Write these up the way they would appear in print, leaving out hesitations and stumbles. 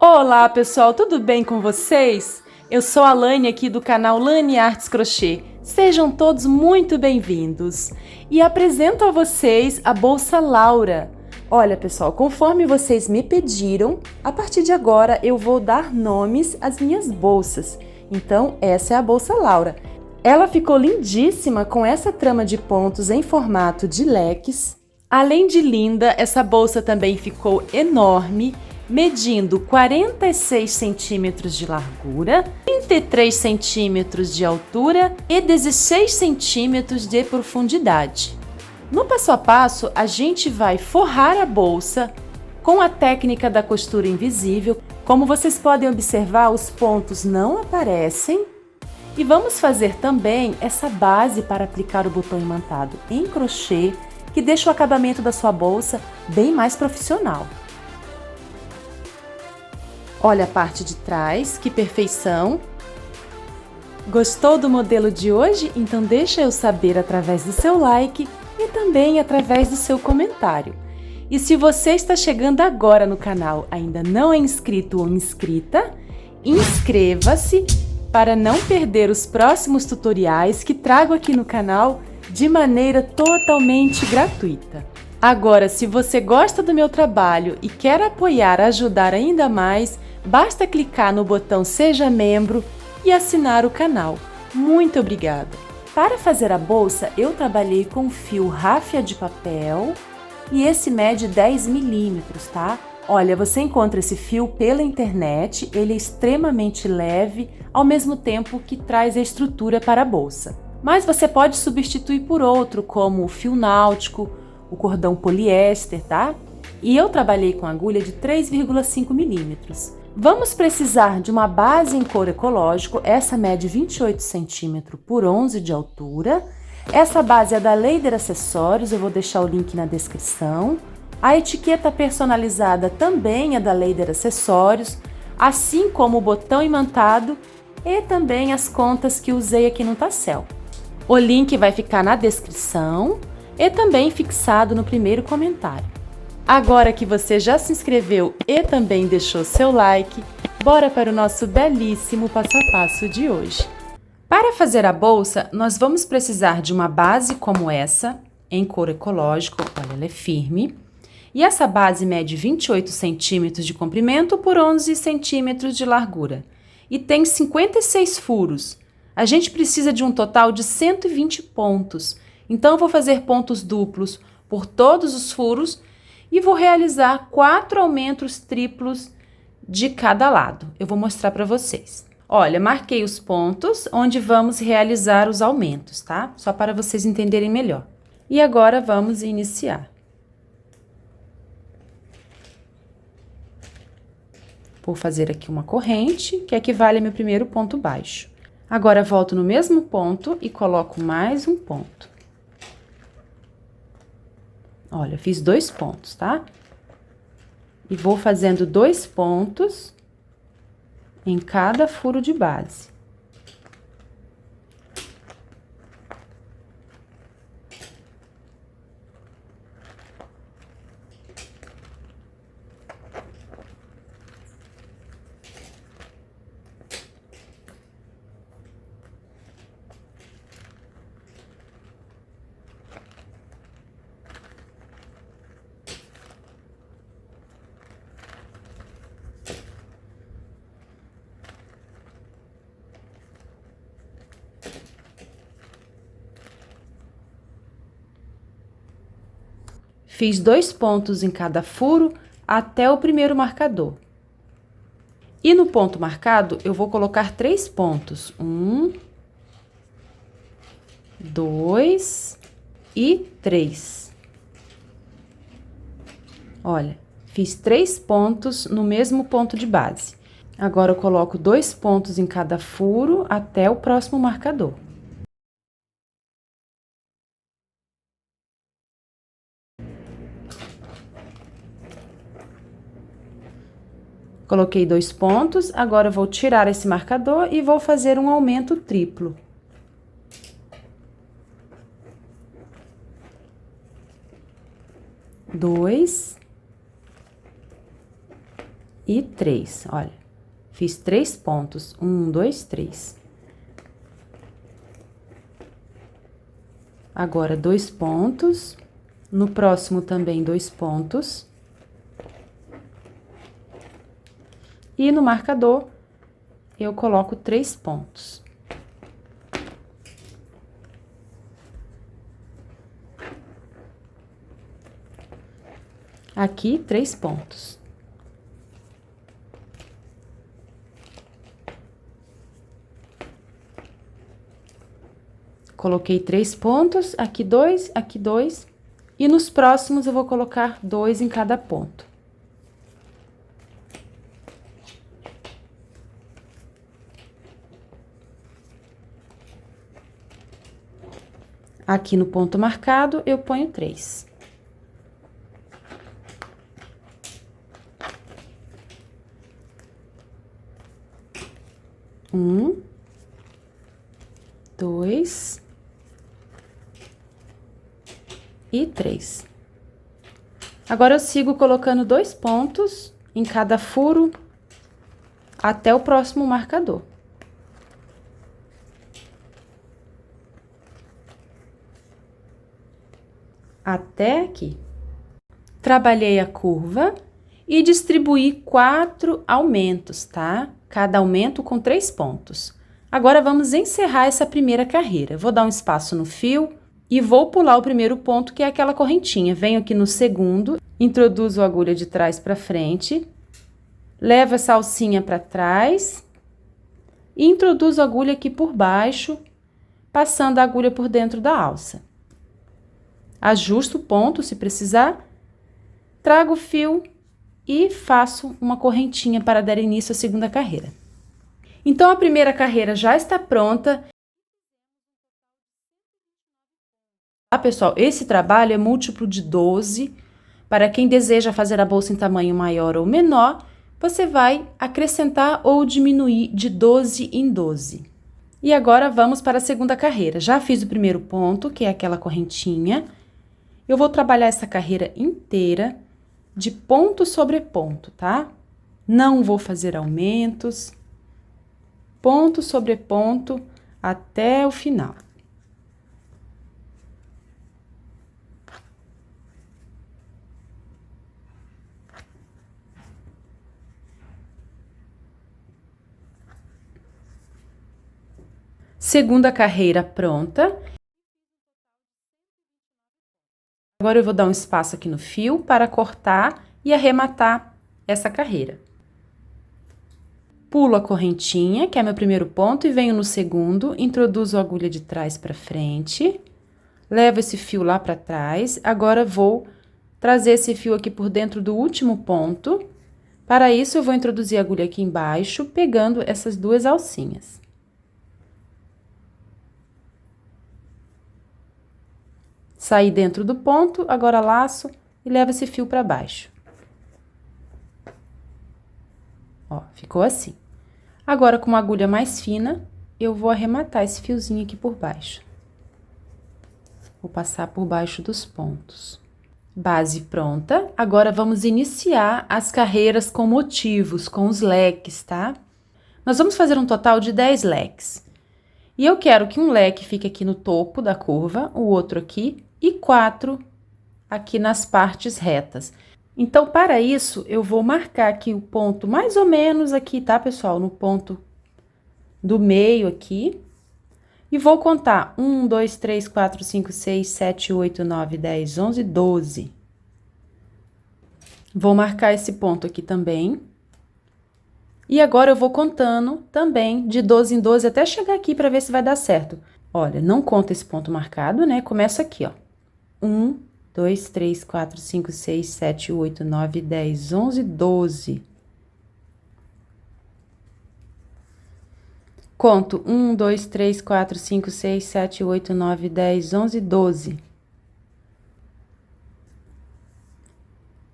Olá pessoal, tudo bem com vocês? Eu sou a Lani aqui do canal Lani Artes Crochê. Sejam todos muito bem-vindos. E apresento a vocês a bolsa Laura. Olha pessoal, conforme vocês me pediram, a partir de agora eu vou dar nomes às minhas bolsas. Então essa é a bolsa Laura. Ela ficou lindíssima com essa trama de pontos em formato de leques. Além de linda, essa bolsa também ficou enorme, medindo 46 centímetros de largura, 33 centímetros de altura e 16 centímetros de profundidade. No passo a passo, a gente vai forrar a bolsa com a técnica da costura invisível. Como vocês podem observar, os pontos não aparecem. E vamos fazer também essa base para aplicar o botão imantado em crochê, que deixa o acabamento da sua bolsa bem mais profissional. Olha a parte de trás, que perfeição! Gostou do modelo de hoje? Então deixa eu saber através do seu like e também através do seu comentário. E se você está chegando agora no canal, ainda não é inscrito ou inscrita, inscreva-se para não perder os próximos tutoriais que trago aqui no canal de maneira totalmente gratuita. Agora, se você gosta do meu trabalho e quer apoiar, ajudar ainda mais, basta clicar no botão Seja Membro e assinar o canal. Muito obrigada! Para fazer a bolsa, eu trabalhei com fio ráfia de papel e esse mede 10 milímetros, tá? Olha, você encontra esse fio pela internet, ele é extremamente leve, ao mesmo tempo que traz a estrutura para a bolsa. Mas você pode substituir por outro, como o fio náutico, o cordão poliéster, tá? E eu trabalhei com agulha de 3,5 milímetros. Vamos precisar de uma base em couro ecológico, essa mede 28 centímetros por 11 de altura. Essa base é da Leider Acessórios, eu vou deixar o link na descrição. A etiqueta personalizada também é da Leider Acessórios, assim como o botão imantado e também as contas que usei aqui no tassel. O link vai ficar na descrição e também fixado no primeiro comentário. Agora que você já se inscreveu e também deixou seu like, bora para o nosso belíssimo passo a passo de hoje. Para fazer a bolsa, nós vamos precisar de uma base como essa, em couro ecológico, olha, ela é firme. E essa base mede 28 centímetros de comprimento por 11 centímetros de largura. E tem 56 furos. A gente precisa de um total de 120 pontos. Então, eu vou fazer pontos duplos por todos os furos e vou realizar 4 aumentos triplos de cada lado. Eu vou mostrar para vocês. Olha, marquei os pontos onde vamos realizar os aumentos, tá? Só para vocês entenderem melhor. E agora vamos iniciar. Vou fazer aqui uma corrente, que equivale ao meu primeiro ponto baixo. Agora, volto no mesmo ponto e coloco mais um ponto. Olha, fiz 2 pontos, tá? E vou fazendo 2 pontos em cada furo de base. Fiz 2 pontos em cada furo até o primeiro marcador. E no ponto marcado, eu vou colocar 3 pontos. 1, 2 e 3. Olha, fiz 3 pontos no mesmo ponto de base. Agora, eu coloco 2 pontos em cada furo até o próximo marcador. Coloquei 2 pontos, agora eu vou tirar esse marcador e vou fazer um aumento triplo. Dois e 3. Olha, fiz 3 pontos. 1, 2, 3. Agora, 2 pontos. No próximo também 2 pontos. E no marcador, eu coloco 3 pontos. Aqui, 3 pontos. Coloquei 3 pontos, aqui 2, aqui 2. E nos próximos eu vou colocar 2 em cada ponto. Aqui no ponto marcado, eu ponho 3. Um, 2 e 3. Agora, eu sigo colocando 2 pontos em cada furo até o próximo marcador. Até aqui. Trabalhei a curva e distribuí 4 aumentos, tá? Cada aumento com 3 pontos. Agora, vamos encerrar essa primeira carreira. Vou dar um espaço no fio e vou pular o primeiro ponto, que é aquela correntinha. Venho aqui no segundo, introduzo a agulha de trás para frente, levo essa alcinha para trás e introduzo a agulha aqui por baixo, passando a agulha por dentro da alça. Ajusto o ponto, se precisar, trago o fio e faço uma correntinha para dar início à segunda carreira. Então, a primeira carreira já está pronta. Tá, pessoal? Esse trabalho é múltiplo de 12. Para quem deseja fazer a bolsa em tamanho maior ou menor, você vai acrescentar ou diminuir de 12 em 12. E agora, vamos para a segunda carreira. Já fiz o primeiro ponto, que é aquela correntinha. Eu vou trabalhar essa carreira inteira de ponto sobre ponto, tá? Não vou fazer aumentos. Ponto sobre ponto até o final. Segunda carreira pronta. Agora, eu vou dar um espaço aqui no fio para cortar e arrematar essa carreira. Pulo a correntinha, que é meu primeiro ponto, e venho no segundo, introduzo a agulha de trás para frente, levo esse fio lá para trás. Agora, vou trazer esse fio aqui por dentro do último ponto. Para isso, eu vou introduzir a agulha aqui embaixo, pegando essas 2 alcinhas. Saí dentro do ponto, agora laço e levo esse fio para baixo. Ó, ficou assim. Agora, com uma agulha mais fina, eu vou arrematar esse fiozinho aqui por baixo. Vou passar por baixo dos pontos. Base pronta. Agora, vamos iniciar as carreiras com motivos, com os leques, tá? Nós vamos fazer um total de 10 leques. E eu quero que um leque fique aqui no topo da curva, o outro aqui, e 4 aqui nas partes retas. Então, para isso, eu vou marcar aqui o ponto mais ou menos aqui, tá, pessoal? No ponto do meio aqui. E vou contar 1, 2, 3, 4, 5, 6, 7, 8, 9, 10, 11, 12. Vou marcar esse ponto aqui também. E agora, eu vou contando também de 12 em 12 até chegar aqui para ver se vai dar certo. Olha, não conta esse ponto marcado, né? Começa aqui, ó. 1, 2, 3, 4, 5, 6, 7, 8, 9, 10, 11, 12. Conto 1, 2, 3, 4, 5, 6, 7, 8, 9, 10, 11, 12.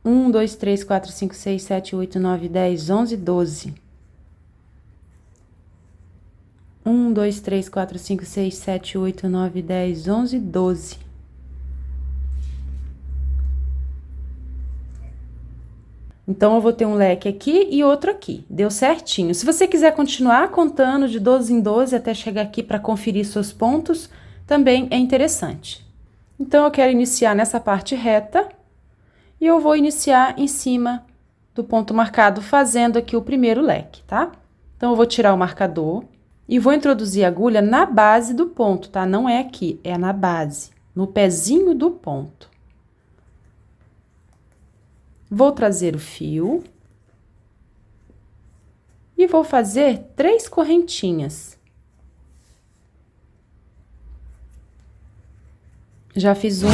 1, 2, 3, 4, 5, 6, 7, 8, 9, 10, 11, 12. 1, 2, 3, 4, 5, 6, 7, 8, 9, 10, 11, 12. Então, eu vou ter um leque aqui e outro aqui. Deu certinho. Se você quiser continuar contando de 12 em 12 até chegar aqui para conferir seus pontos, também é interessante. Então, eu quero iniciar nessa parte reta e eu vou iniciar em cima do ponto marcado, fazendo aqui o primeiro leque, tá? Então, eu vou tirar o marcador e vou introduzir a agulha na base do ponto, tá? Não é aqui, é na base, no pezinho do ponto. Vou trazer o fio e vou fazer 3 correntinhas. Já fiz 1,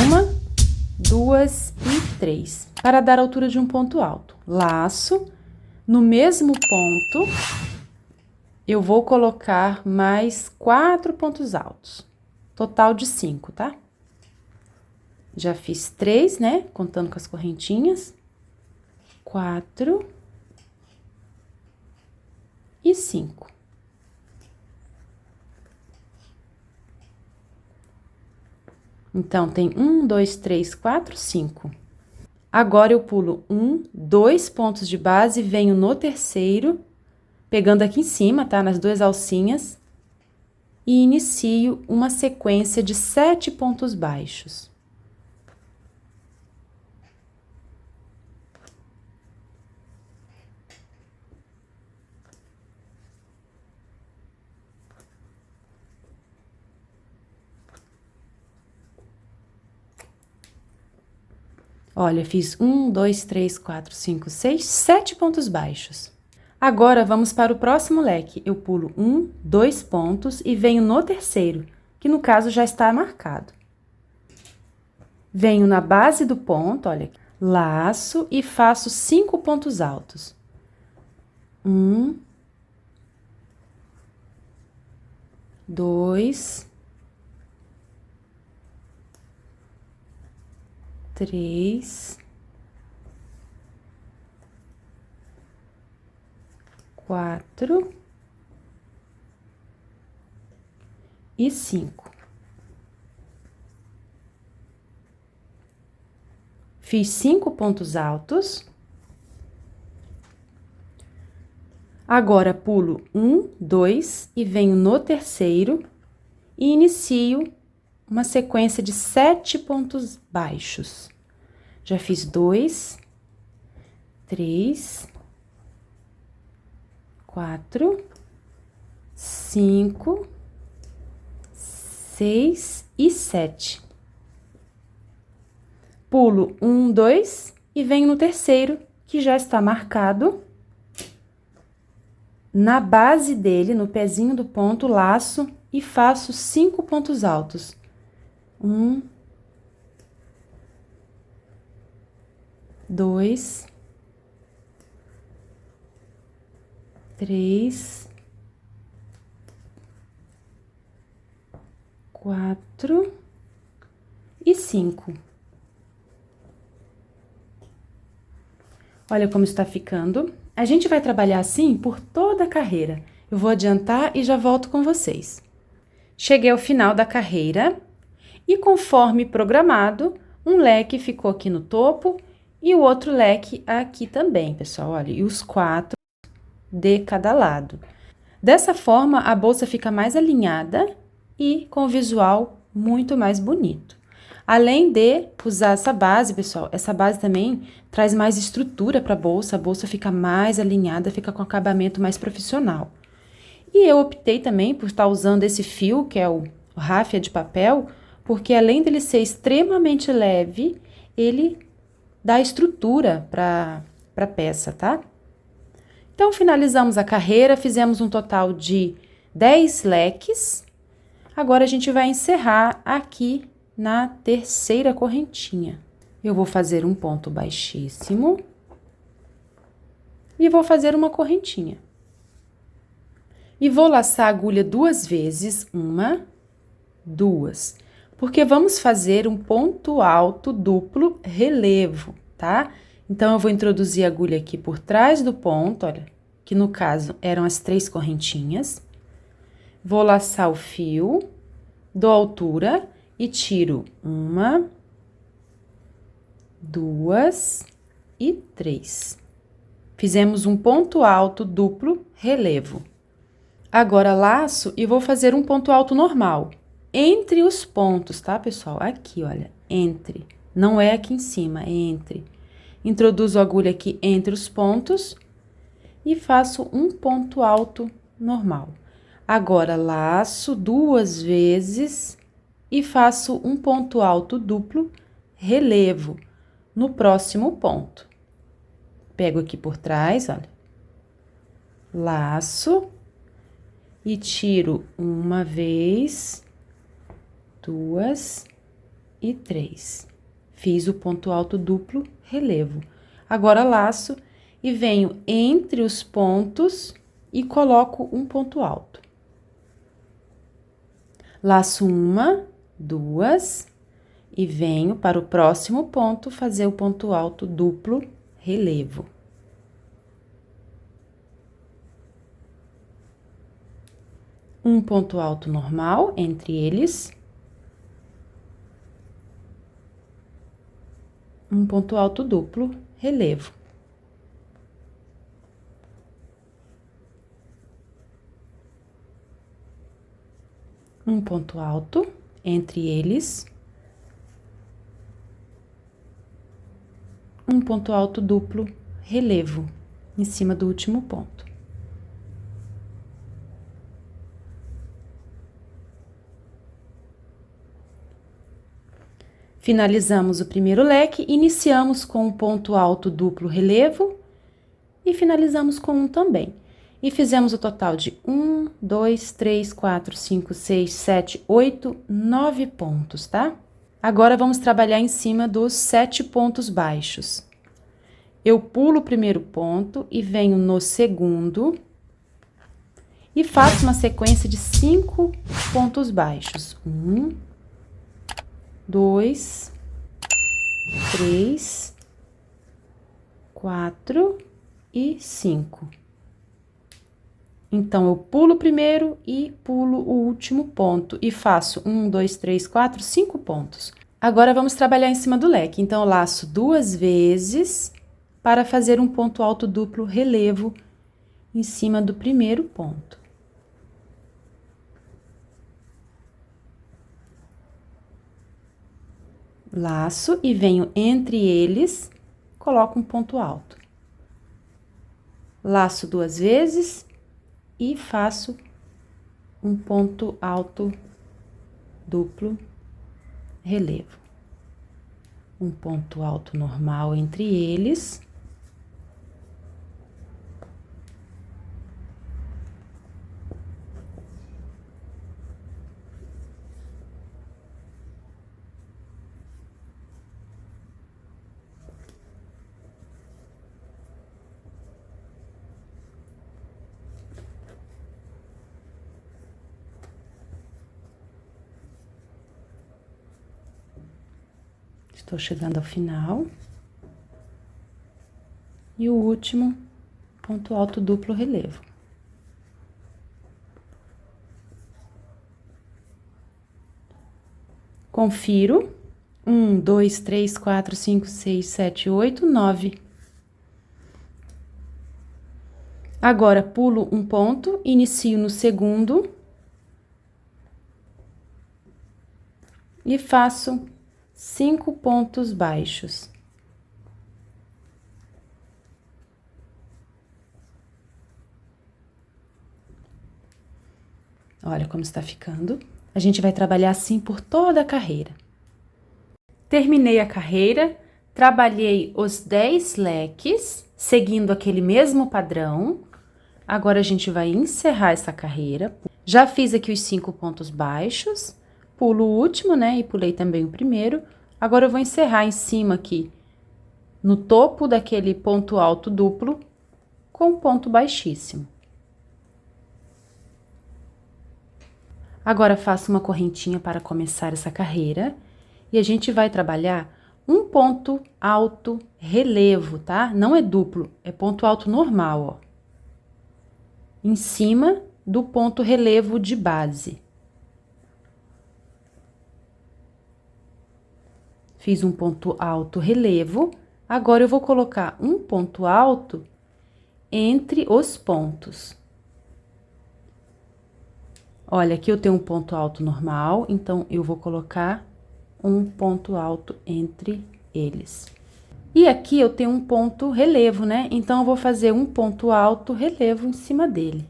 2 e 3, para dar a altura de um ponto alto. Laço, no mesmo ponto, eu vou colocar mais 4 pontos altos, total de 5, tá? Já fiz 3, né? Contando com as correntinhas. 4 e 5. Então, tem 1, 2, 3, 4, 5. Agora, eu pulo 1, 2 pontos de base, venho no terceiro, pegando aqui em cima, tá? Nas 2 alcinhas, e inicio uma sequência de 7 pontos baixos. Olha, fiz 1, 2, 3, 4, 5, 6, 7 pontos baixos. Agora, vamos para o próximo leque. Eu pulo 1, 2 pontos e venho no terceiro, que no caso já está marcado. Venho na base do ponto, olha, laço e faço 5 pontos altos. 1, 2, 3, 4 e 5. Fiz 5 pontos altos. Agora, pulo 1, 2 e venho no terceiro e inicio uma sequência de 7 pontos baixos. Já fiz 2, 3, 4, 5, 6 e 7. Pulo 1, 2 e venho no terceiro, que já está marcado. Na base dele, no pezinho do ponto, laço e faço 5 pontos altos. 1, 2, 3, 4 e 5. Olha como está ficando. A gente vai trabalhar assim por toda a carreira. Eu vou adiantar e já volto com vocês. Cheguei ao final da carreira e, conforme programado, um leque ficou aqui no topo e o outro leque aqui também, pessoal. Olha, e os 4 de cada lado. Dessa forma, a bolsa fica mais alinhada e com o visual muito mais bonito. Além de usar essa base, pessoal, essa base também traz mais estrutura para a bolsa fica mais alinhada, fica com acabamento mais profissional. E eu optei também por estar usando esse fio, que é o ráfia de papel, porque além dele ser extremamente leve, ele dá estrutura para a peça, tá? Então, finalizamos a carreira, fizemos um total de 10 leques. Agora, a gente vai encerrar aqui na terceira correntinha. Eu vou fazer um ponto baixíssimo e vou fazer uma correntinha. E vou laçar a agulha 2 vezes, 1, 2, porque vamos fazer um ponto alto duplo relevo, tá? Então, eu vou introduzir a agulha aqui por trás do ponto, olha, que no caso eram as 3 correntinhas. Vou laçar o fio, dou altura e tiro 1, 2 e 3. Fizemos um ponto alto duplo relevo. Agora, laço e vou fazer um ponto alto normal. Entre os pontos, tá, pessoal? Aqui, olha, entre. Não é aqui em cima, é entre. Introduzo a agulha aqui entre os pontos e faço um ponto alto normal. Agora, laço 2 vezes e faço um ponto alto duplo relevo no próximo ponto. Pego aqui por trás, olha. Laço e tiro 1 vez, 2 e 3. Fiz o ponto alto duplo relevo. Agora, laço e venho entre os pontos e coloco um ponto alto. Laço 1, 2 e venho para o próximo ponto fazer o ponto alto duplo relevo. Um ponto alto normal entre eles. Um ponto alto duplo relevo. Um ponto alto entre eles. Um ponto alto duplo relevo em cima do último ponto. Finalizamos o primeiro leque, iniciamos com um ponto alto duplo relevo e finalizamos com um também. E fizemos o total de 1, 2, 3, 4, 5, 6, 7, 8, 9 pontos, tá? Agora, vamos trabalhar em cima dos 7 pontos baixos. Eu pulo o primeiro ponto e venho no segundo e faço uma sequência de 5 pontos baixos. 1, 2, 3, 4 e 5. Então, eu pulo o primeiro e pulo o último ponto e faço 1, 2, 3, 4, 5 pontos. Agora, vamos trabalhar em cima do leque. Então, eu laço 2 vezes para fazer um ponto alto duplo relevo em cima do primeiro ponto. Laço e venho entre eles, coloco um ponto alto. Laço 2 vezes e faço um ponto alto duplo relevo. Um ponto alto normal entre eles. Estou chegando ao final. E o último ponto alto duplo relevo. Confiro. 1, 2, 3, 4, 5, 6, 7, 8, 9. Agora, pulo um ponto, inicio no segundo. E faço 5 pontos baixos. Olha como está ficando. A gente vai trabalhar assim por toda a carreira. Terminei a carreira, trabalhei os 10 leques, seguindo aquele mesmo padrão. Agora, a gente vai encerrar essa carreira. Já fiz aqui os 5 pontos baixos. Pulo o último, né? E pulei também o primeiro. Agora, eu vou encerrar em cima aqui, no topo daquele ponto alto duplo, com um ponto baixíssimo. Agora, faço uma correntinha para começar essa carreira. E a gente vai trabalhar um ponto alto relevo, tá? Não é duplo, é ponto alto normal, ó. Em cima do ponto relevo de base. Fiz um ponto alto relevo, agora eu vou colocar um ponto alto entre os pontos. Olha, aqui eu tenho um ponto alto normal, então eu vou colocar um ponto alto entre eles. E aqui eu tenho um ponto relevo, né? Então, eu vou fazer um ponto alto relevo em cima dele.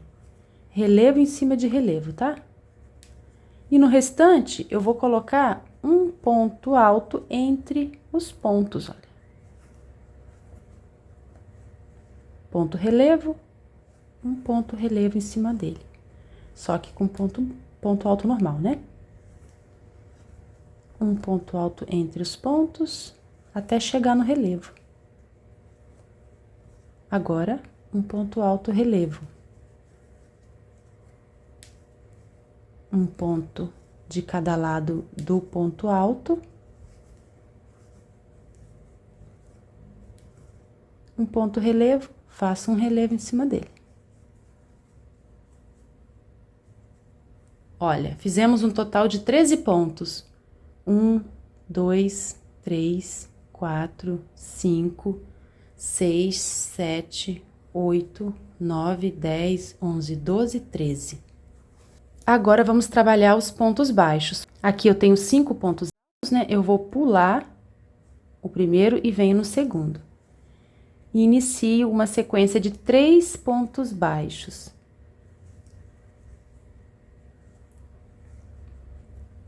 Relevo em cima de relevo, tá? E no restante, eu vou colocar um ponto alto entre os pontos, olha. Ponto relevo, um ponto relevo em cima dele. Só que com ponto alto normal, né? Um ponto alto entre os pontos, até chegar no relevo. Agora, um ponto alto relevo. Um ponto de cada lado do ponto alto. Um ponto relevo, faço um relevo em cima dele. Olha, fizemos um total de 13 pontos. 1, 2, 3, 4, 5, 6, 7, 8, 9, 10, 11, 12, 13. Agora, vamos trabalhar os pontos baixos. Aqui eu tenho 5 pontos baixos, né? Eu vou pular o primeiro e venho no segundo. E inicio uma sequência de 3 pontos baixos.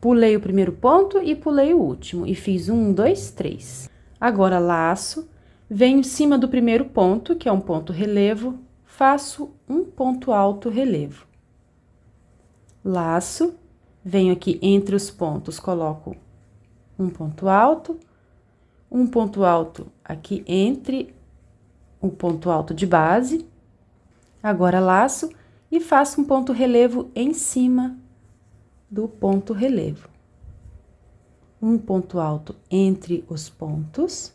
Pulei o primeiro ponto e pulei o último, e fiz 1, 2, 3. Agora, laço, venho em cima do primeiro ponto, que é um ponto relevo, faço um ponto alto relevo. Laço, venho aqui entre os pontos, coloco um ponto alto aqui entre o ponto alto de base. Agora, laço e faço um ponto relevo em cima do ponto relevo. Um ponto alto entre os pontos.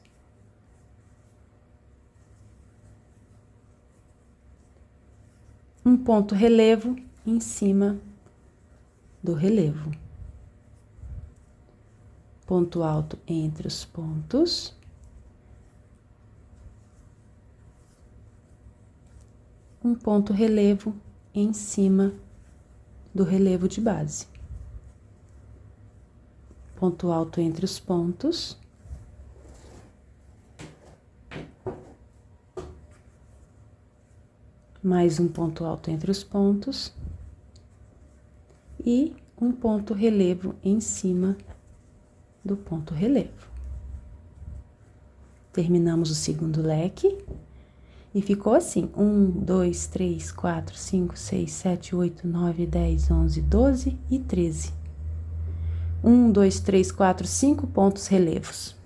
Um ponto relevo em cima do relevo. Ponto alto entre os pontos. Um ponto relevo em cima do relevo de base. Ponto alto entre os pontos. Mais um ponto alto entre os pontos. E um ponto relevo em cima do ponto relevo. Terminamos o segundo leque. E ficou assim: 1, 2, 3, 4, 5, 6, 7, 8, 9, 10, 11, 12 e 13. 1, 2, 3, 4, 5 pontos relevos.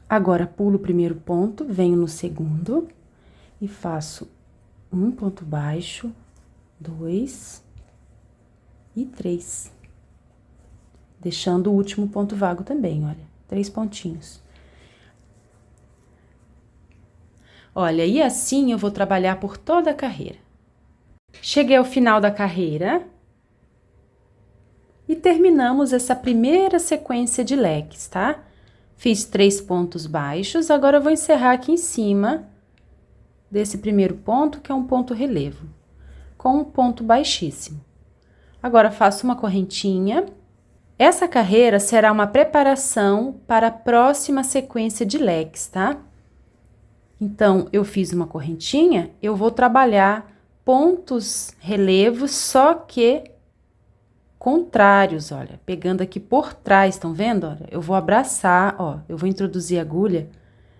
Agora, pulo o primeiro ponto, venho no segundo e faço um ponto baixo, 2 e 3. Deixando o último ponto vago também, olha, 3 pontinhos. Olha, e assim eu vou trabalhar por toda a carreira. Cheguei ao final da carreira e terminamos essa primeira sequência de leques, tá? Fiz 3 pontos baixos, agora eu vou encerrar aqui em cima desse primeiro ponto, que é um ponto relevo, com um ponto baixíssimo. Agora, faço uma correntinha. Essa carreira será uma preparação para a próxima sequência de leques, tá? Então, eu fiz uma correntinha, eu vou trabalhar pontos relevos, só que contrários, olha, pegando aqui por trás, estão vendo? Olha, eu vou abraçar, ó, eu vou introduzir a agulha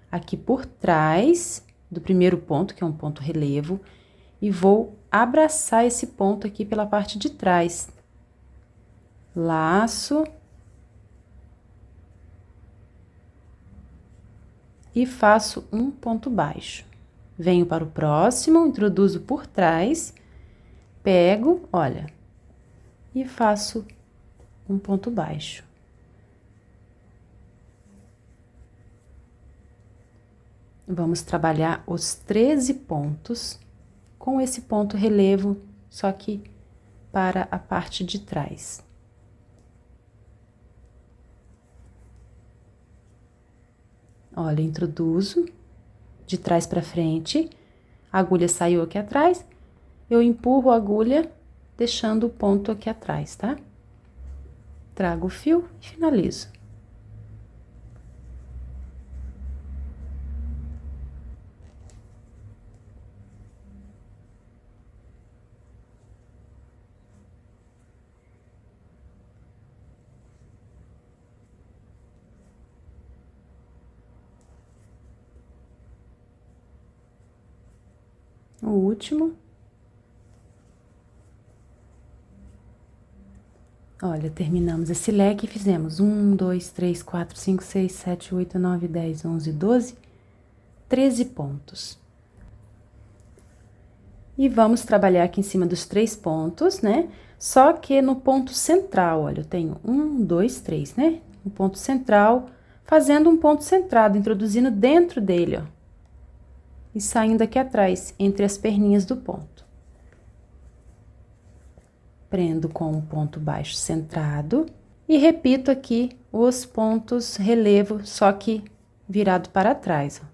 aqui por trás do primeiro ponto, que é um ponto relevo, e vou abraçar esse ponto aqui pela parte de trás. Laço. E faço um ponto baixo. Venho para o próximo, introduzo por trás, pego, olha, e faço um ponto baixo. Vamos trabalhar os 13 pontos com esse ponto relevo, só que para a parte de trás. Olha, introduzo de trás para frente, a agulha saiu aqui atrás, eu empurro a agulha, deixando o ponto aqui atrás, tá? Trago o fio e finalizo. O último. Olha, terminamos esse leque e fizemos 1, 2, 3, 4, 5, 6, 7, 8, 9, 10, 11, 12, 13 pontos. E vamos trabalhar aqui em cima dos 3 pontos, né? Só que no ponto central, olha, eu tenho 1, 2, 3, né? No ponto central, fazendo um ponto centrado, introduzindo dentro dele, ó. E saindo aqui atrás, entre as perninhas do ponto. Prendo com um ponto baixo centrado e repito aqui os pontos relevo, só que virado para trás, ó.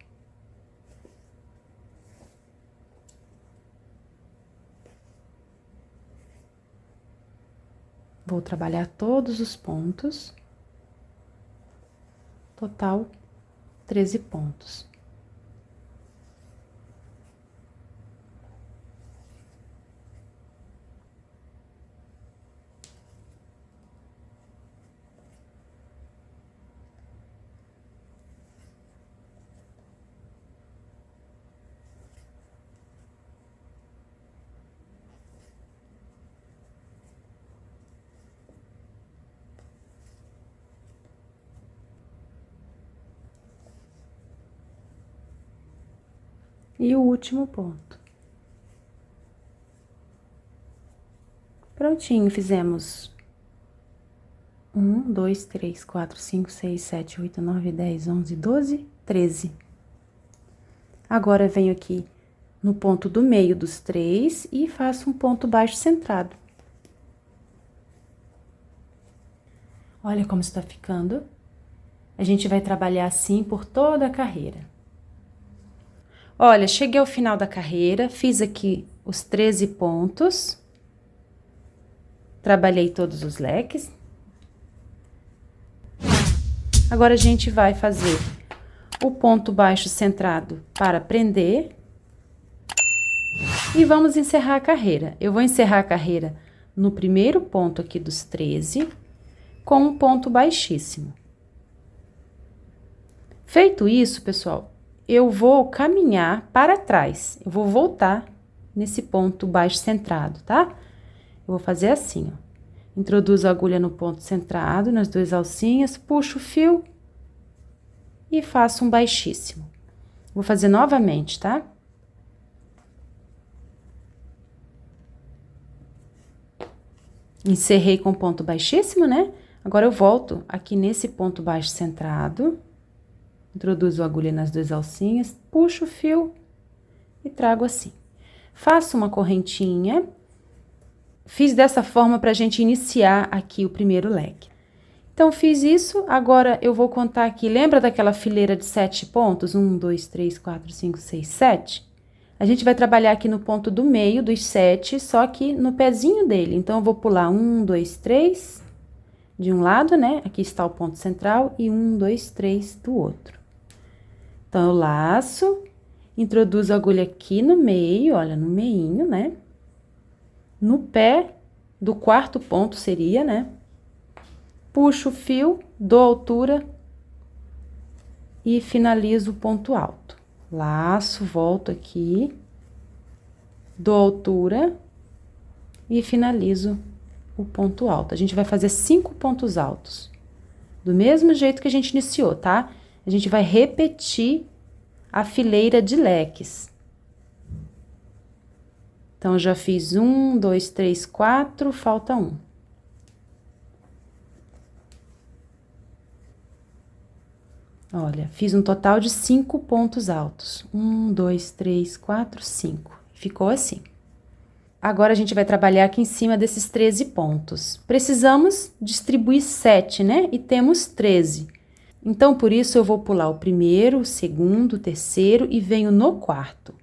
Vou trabalhar todos os pontos, total 13 pontos. E o último ponto. Prontinho, fizemos 1, 2, 3, 4, 5, 6, 7, 8, 9, 10, 11, 12, 13. Agora, venho aqui no ponto do meio dos 3 e faço um ponto baixo centrado. Olha como está ficando. A gente vai trabalhar assim por toda a carreira. Olha, cheguei ao final da carreira, fiz aqui os 13 pontos. Trabalhei todos os leques. Agora, a gente vai fazer o ponto baixo centrado para prender. E vamos encerrar a carreira. Eu vou encerrar a carreira no primeiro ponto aqui dos 13, com um ponto baixíssimo. Feito isso, pessoal, eu vou caminhar para trás. Eu vou voltar nesse ponto baixo centrado, tá? Eu vou fazer assim, ó. Introduzo a agulha no ponto centrado, nas 2 alcinhas, puxo o fio e faço um baixíssimo. Vou fazer novamente, tá? Encerrei com ponto baixíssimo, né? Agora, eu volto aqui nesse ponto baixo centrado, introduzo a agulha nas 2 alcinhas, puxo o fio e trago assim. Faço uma correntinha. Fiz dessa forma para a gente iniciar aqui o primeiro leque. Então, fiz isso, agora eu vou contar aqui, lembra daquela fileira de 7 pontos? 1, 2, 3, 4, 5, 6, 7? A gente vai trabalhar aqui no ponto do meio dos 7, só que no pezinho dele. Então, eu vou pular 1, 2, 3, de um lado, né? Aqui está o ponto central, e 1, 2, 3 do outro. Então, eu laço, introduzo a agulha aqui no meio, olha, no meinho, né? No pé do quarto ponto seria, né? Puxo o fio, dou altura e finalizo o ponto alto. Laço, volto aqui, dou altura e finalizo o ponto alto. A gente vai fazer 5 pontos altos, do mesmo jeito que a gente iniciou, tá? A gente vai repetir a fileira de leques. Então, eu já fiz 1, 2, 3, 4, falta 1. Olha, fiz um total de 5 pontos altos. 1, 2, 3, 4, 5. Ficou assim. Agora, a gente vai trabalhar aqui em cima desses 13 pontos. Precisamos distribuir 7, né? E temos 13. Então, por isso, eu vou pular o primeiro, o segundo, o terceiro e venho no quarto.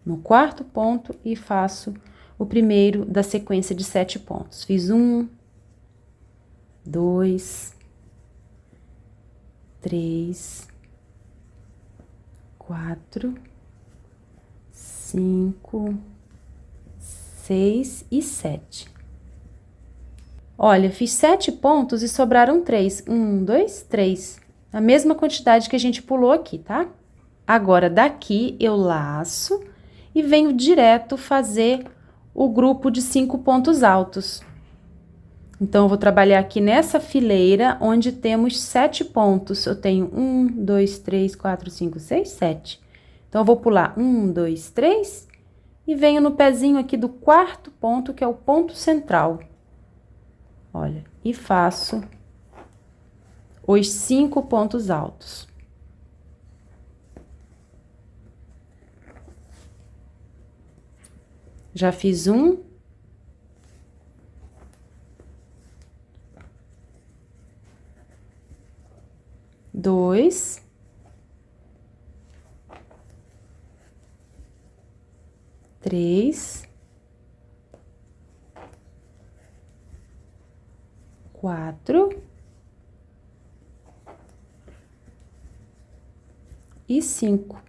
No quarto ponto e faço o primeiro da sequência de 7 pontos. Fiz 1, 2, 3, 4, 5, 6 e 7. Olha, fiz 7 pontos e sobraram 3. 1, 2, 3. A mesma quantidade que a gente pulou aqui, tá? Agora, daqui eu laço e venho direto fazer o grupo de 5 pontos altos. Então, eu vou trabalhar aqui nessa fileira onde temos 7 pontos. Eu tenho 1, 2, 3, 4, 5, 6, 7. Então, eu vou pular 1, 2, 3 e venho no pezinho aqui do quarto ponto, que é o ponto central. Olha, e faço os 5 pontos altos. Já fiz 1. 2. 3. 4. E 5.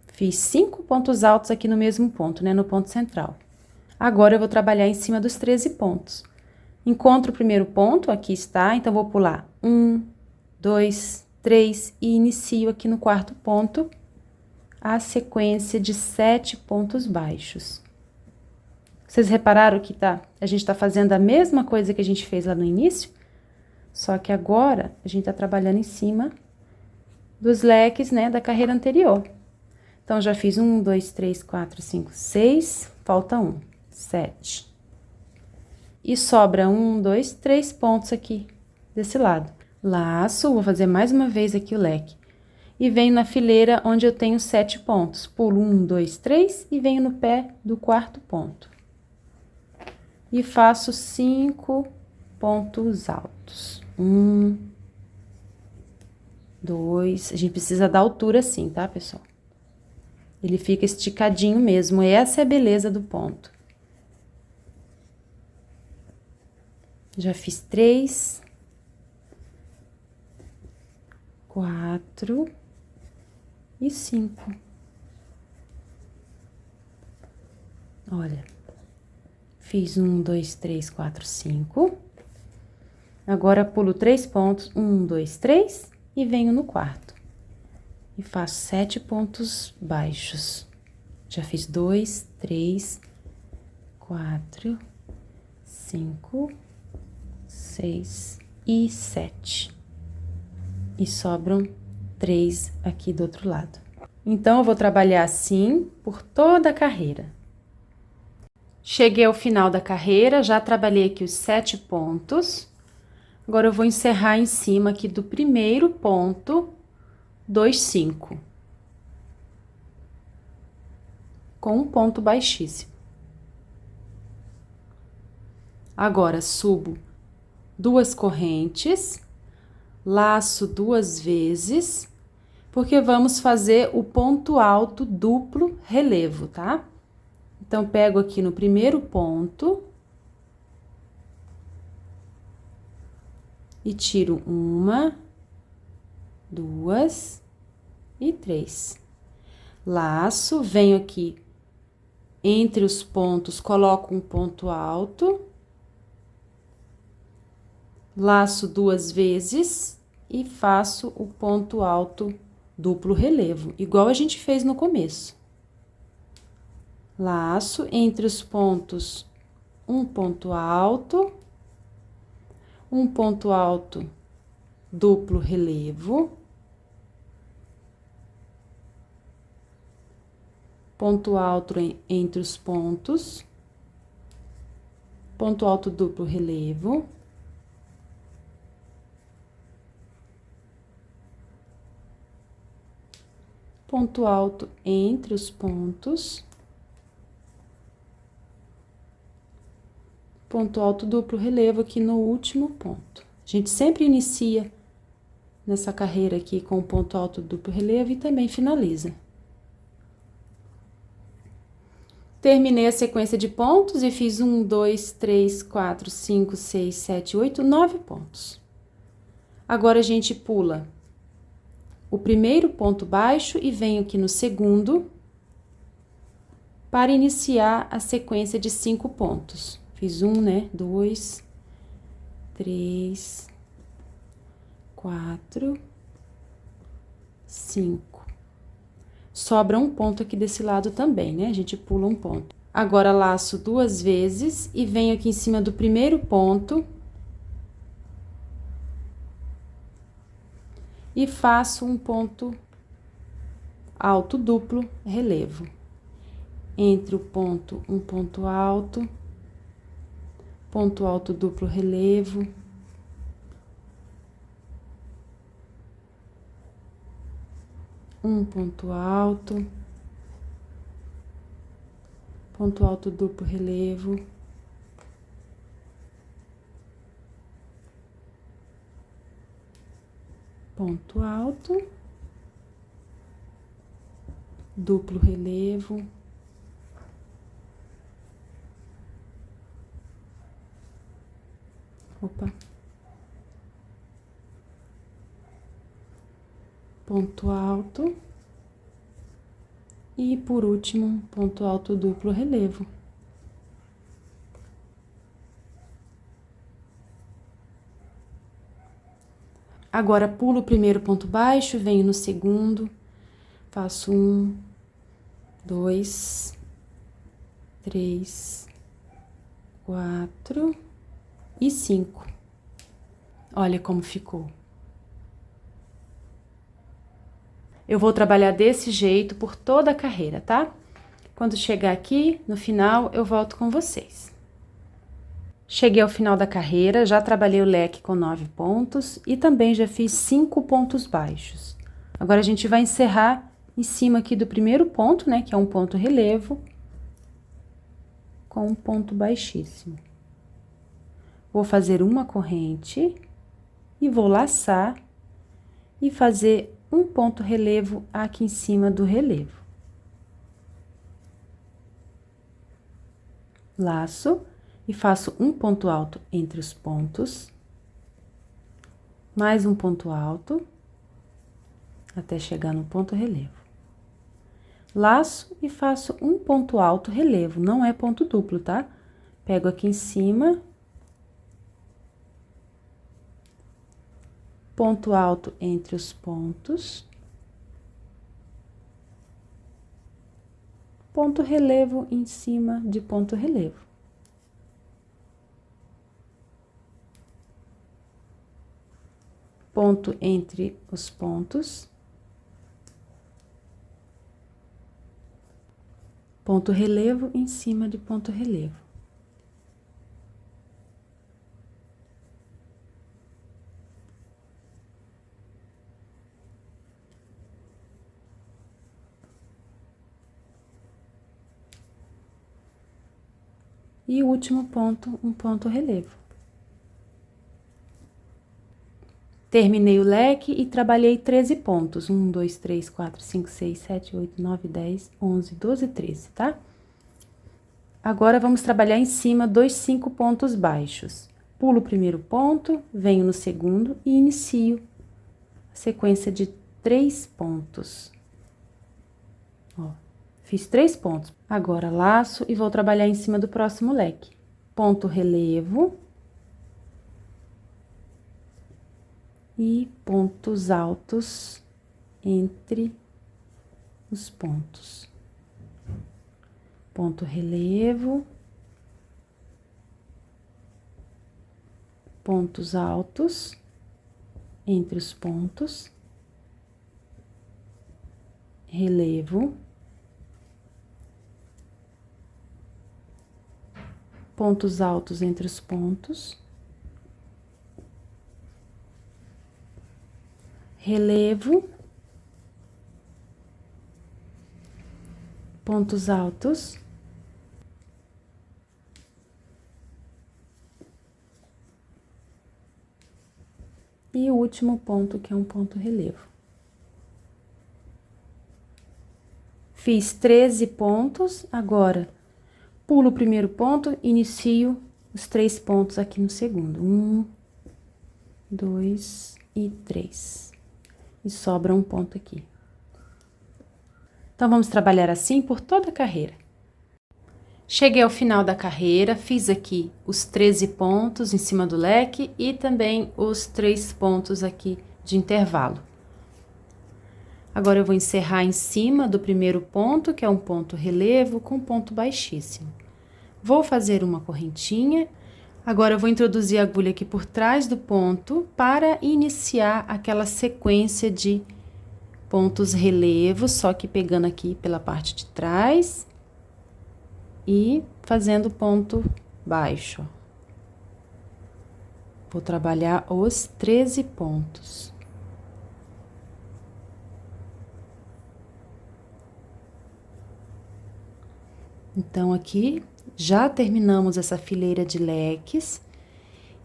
Fiz 5 pontos altos aqui no mesmo ponto, né? No ponto central. Agora, eu vou trabalhar em cima dos 13 pontos. Encontro o primeiro ponto, aqui está, então, vou pular 1, 2, 3 e inicio aqui no quarto ponto a sequência de 7 pontos baixos. Vocês repararam que a gente tá fazendo a mesma coisa que a gente fez lá no início? Só que agora, a gente tá trabalhando em cima dos leques, né, da carreira anterior. Então, já fiz 1, 2, 3, 4, 5, 6, falta 1, 7. E sobra 1, 2, 3 pontos aqui, desse lado. Laço, vou fazer mais uma vez aqui o leque. E venho na fileira onde eu tenho 7 pontos. Pulo 1, 2, 3 e venho no pé do quarto ponto. E faço 5 pontos altos. 1, 2, a gente precisa dar altura assim, tá, pessoal? Ele fica esticadinho mesmo, essa é a beleza do ponto. Já fiz 3, 4 e 5. Olha, fiz 1, 2, 3, 4, 5. Agora, pulo 3 pontos, 1, 2, 3 e venho no quarto. E faço 7 pontos baixos. Já fiz 2, 3, 4, 5, 6 e 7. E sobram 3 aqui do outro lado. Então, eu vou trabalhar assim por toda a carreira. Cheguei ao final da carreira, já trabalhei aqui os 7 pontos. Agora, eu vou encerrar em cima aqui do primeiro ponto, 2, 5. Com um ponto baixíssimo. Agora, subo 2 correntes, laço 2 vezes, porque vamos fazer o ponto alto duplo relevo, tá? Então, pego aqui no primeiro ponto e tiro 1, 2 e 3. Laço, venho aqui entre os pontos, coloco um ponto alto, laço 2 vezes e faço o ponto alto duplo relevo, igual a gente fez no começo. Laço entre os pontos, um ponto alto duplo relevo, ponto alto entre os pontos, ponto alto duplo relevo, ponto alto entre os pontos, ponto alto duplo relevo aqui no último ponto. gente sempre inicia nessa carreira aqui com o ponto alto duplo relevo e também finaliza. Terminei a sequência de pontos e fiz 1, 2, 3, 4, 5, 6, 7, 8, 9 pontos. Agora, a gente pula o primeiro ponto baixo e venho aqui no segundo para iniciar a sequência de 5 pontos. Fiz 1, né? 2, 3, 4, 5. Sobra um ponto aqui desse lado também, né? A gente pula um ponto. Agora, laço 2 vezes e venho aqui em cima do primeiro ponto e faço um ponto alto duplo relevo. Entre o ponto, um ponto alto duplo relevo. Um ponto alto duplo relevo, ponto alto, duplo relevo, ponto alto e, por último, ponto alto duplo relevo. Agora, pulo o primeiro ponto baixo, venho no segundo, faço 1, 2, 3, 4 e 5. Olha como ficou. Eu vou trabalhar desse jeito por toda a carreira, tá? Quando chegar aqui, no final, eu volto com vocês. Cheguei ao final da carreira, já trabalhei o leque com 9 pontos e também já fiz 5 pontos baixos. Agora, a gente vai encerrar em cima aqui do primeiro ponto, né? Que é um ponto relevo, com um ponto baixíssimo. Vou fazer uma corrente e vou laçar e fazer um ponto relevo aqui em cima do relevo. Laço e faço um ponto alto entre os pontos, mais um ponto alto, até chegar no ponto relevo. Laço e faço um ponto alto relevo, não é ponto duplo, tá? Pego aqui em cima, ponto alto entre os pontos, ponto relevo em cima de ponto relevo. Ponto entre os pontos, ponto relevo em cima de ponto relevo. E o último ponto, um ponto relevo. Terminei o leque e trabalhei 13 pontos. 1, 2, 3, 4, 5, 6, 7, 8, 9, 10, 11, 12, 13, tá? Agora, vamos trabalhar em cima dos 5 pontos baixos. Pulo o primeiro ponto, venho no segundo e inicio a sequência de 3 pontos. Ó, fiz 3 pontos. Agora, laço e vou trabalhar em cima do próximo leque. Ponto relevo. E pontos altos entre os pontos. Ponto relevo. Pontos altos entre os pontos. Relevo. Pontos altos entre os pontos. Relevo, pontos altos, último ponto, que é um ponto relevo. Fiz 13 pontos, agora pulo o primeiro ponto, inicio os 3 pontos aqui no segundo. 1, 2 e 3. E sobra um ponto aqui. Então, vamos trabalhar assim por toda a carreira. Cheguei ao final da carreira, fiz aqui os 13 pontos em cima do leque e também os 3 pontos aqui de intervalo. Agora, eu vou encerrar em cima do primeiro ponto, que é um ponto relevo com ponto baixíssimo. Vou fazer uma correntinha. Agora, eu vou introduzir a agulha aqui por trás do ponto para iniciar aquela sequência de pontos relevos, só que pegando aqui pela parte de trás e fazendo ponto baixo. Vou trabalhar os 13 pontos. Então, aqui já terminamos essa fileira de leques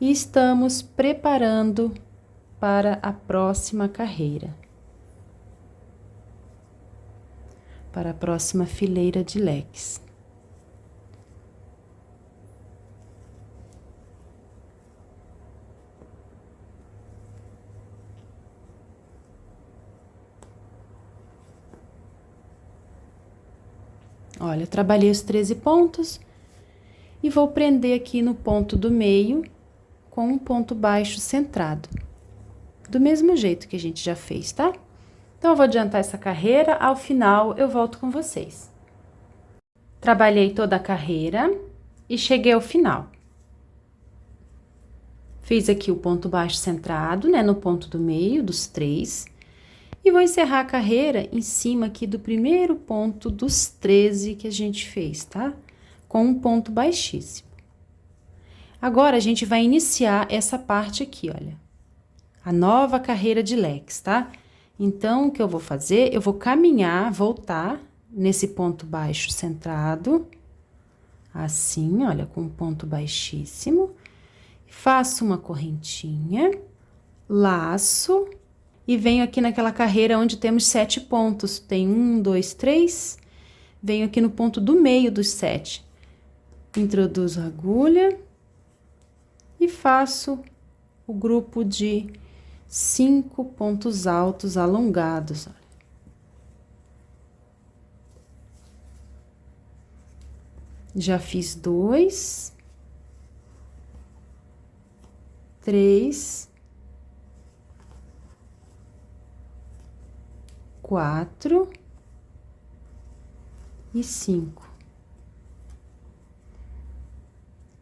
e estamos preparando para a próxima carreira. Para a próxima fileira de leques. Olha, eu trabalhei os 13 pontos e vou prender aqui no ponto do meio com um ponto baixo centrado. Do mesmo jeito que a gente já fez, tá? Então, eu vou adiantar essa carreira, ao final eu volto com vocês. Trabalhei toda a carreira e cheguei ao final. Fiz aqui o ponto baixo centrado, né, no ponto do meio dos 3. E vou encerrar a carreira em cima aqui do primeiro ponto dos 13 que a gente fez, tá? Com um ponto baixíssimo. Agora, a gente vai iniciar essa parte aqui, olha. A nova carreira de leques, tá? Então, o que eu vou fazer? Eu vou caminhar, voltar nesse ponto baixo centrado. Assim, olha, com um ponto baixíssimo. Faço uma correntinha, laço. E venho aqui naquela carreira onde temos 7 pontos. Tem 1, 2, 3. Venho aqui no ponto do meio dos 7. Introduzo a agulha e faço o grupo de 5 pontos altos alongados. Olha. Já fiz 2, 3, 4 e 5.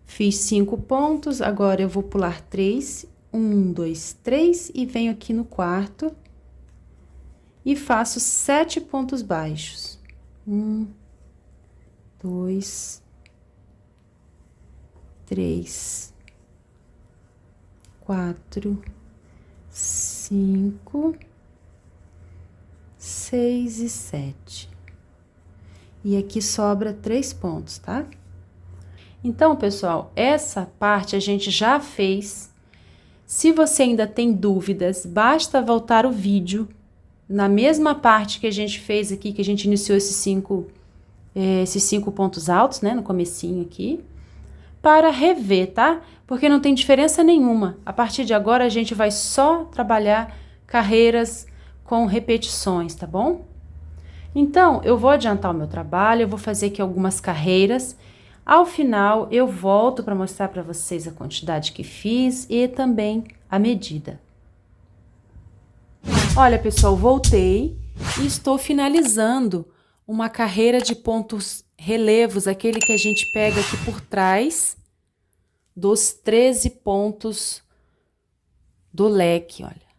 Fiz 5 pontos, agora eu vou pular 3, 1, 2, 3 e venho aqui no quarto e faço 7 pontos baixos. 1, 2, 3, 4, 5, 6 e 7. E aqui sobra 3 pontos, tá? Então, pessoal, essa parte a gente já fez. Se você ainda tem dúvidas, basta voltar o vídeo na mesma parte que a gente fez aqui, que a gente iniciou esses 5 pontos altos, né, no comecinho aqui, para rever, tá? Porque não tem diferença nenhuma. A partir de agora, a gente vai só trabalhar carreiras com repetições, tá bom? Então, eu vou adiantar o meu trabalho, eu vou fazer aqui algumas carreiras. Ao final, eu volto para mostrar para vocês a quantidade que fiz e também a medida. Olha, pessoal, voltei e estou finalizando uma carreira de pontos relevos, aquele que a gente pega aqui por trás dos 13 pontos do leque, olha.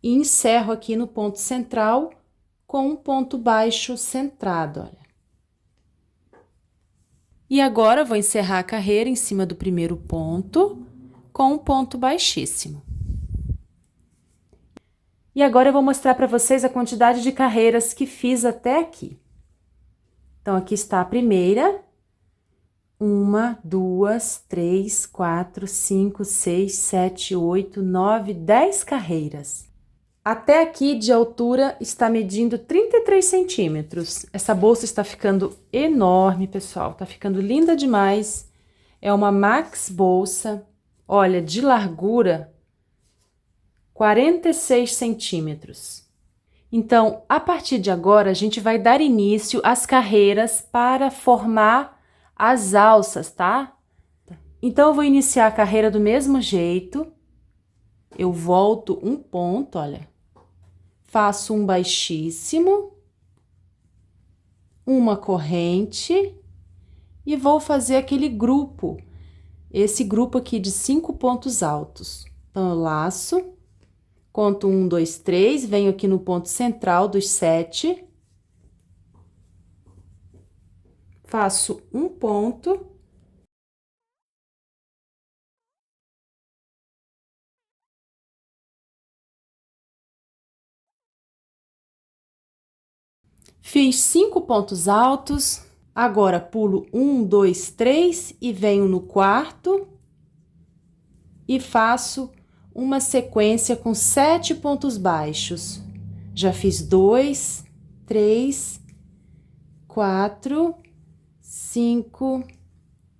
E encerro aqui no ponto central com um ponto baixo centrado, olha. E agora, vou encerrar a carreira em cima do primeiro ponto, com um ponto baixíssimo. E agora eu vou mostrar para vocês a quantidade de carreiras que fiz até aqui. Então, aqui está a primeira. 1, 2, 3, 4, 5, 6, 7, 8, 9, 10 carreiras. Até aqui de altura está medindo 33 centímetros. Essa bolsa está ficando enorme, pessoal. Está ficando linda demais. É uma Max bolsa. Olha, de largura, 46 centímetros. Então, a partir de agora, a gente vai dar início às carreiras para formar as alças, tá? Então, eu vou iniciar a carreira do mesmo jeito. Eu volto um ponto, olha. Faço um baixíssimo, uma corrente e vou fazer aquele grupo, esse grupo aqui de 5 pontos altos. Então, eu laço, conto 1, 2, 3, venho aqui no ponto central dos 7, faço um ponto. Fiz 5 pontos altos, agora pulo 1, 2, 3 e venho no quarto e faço uma sequência com 7 pontos baixos. Já fiz 2, 3, 4, 5,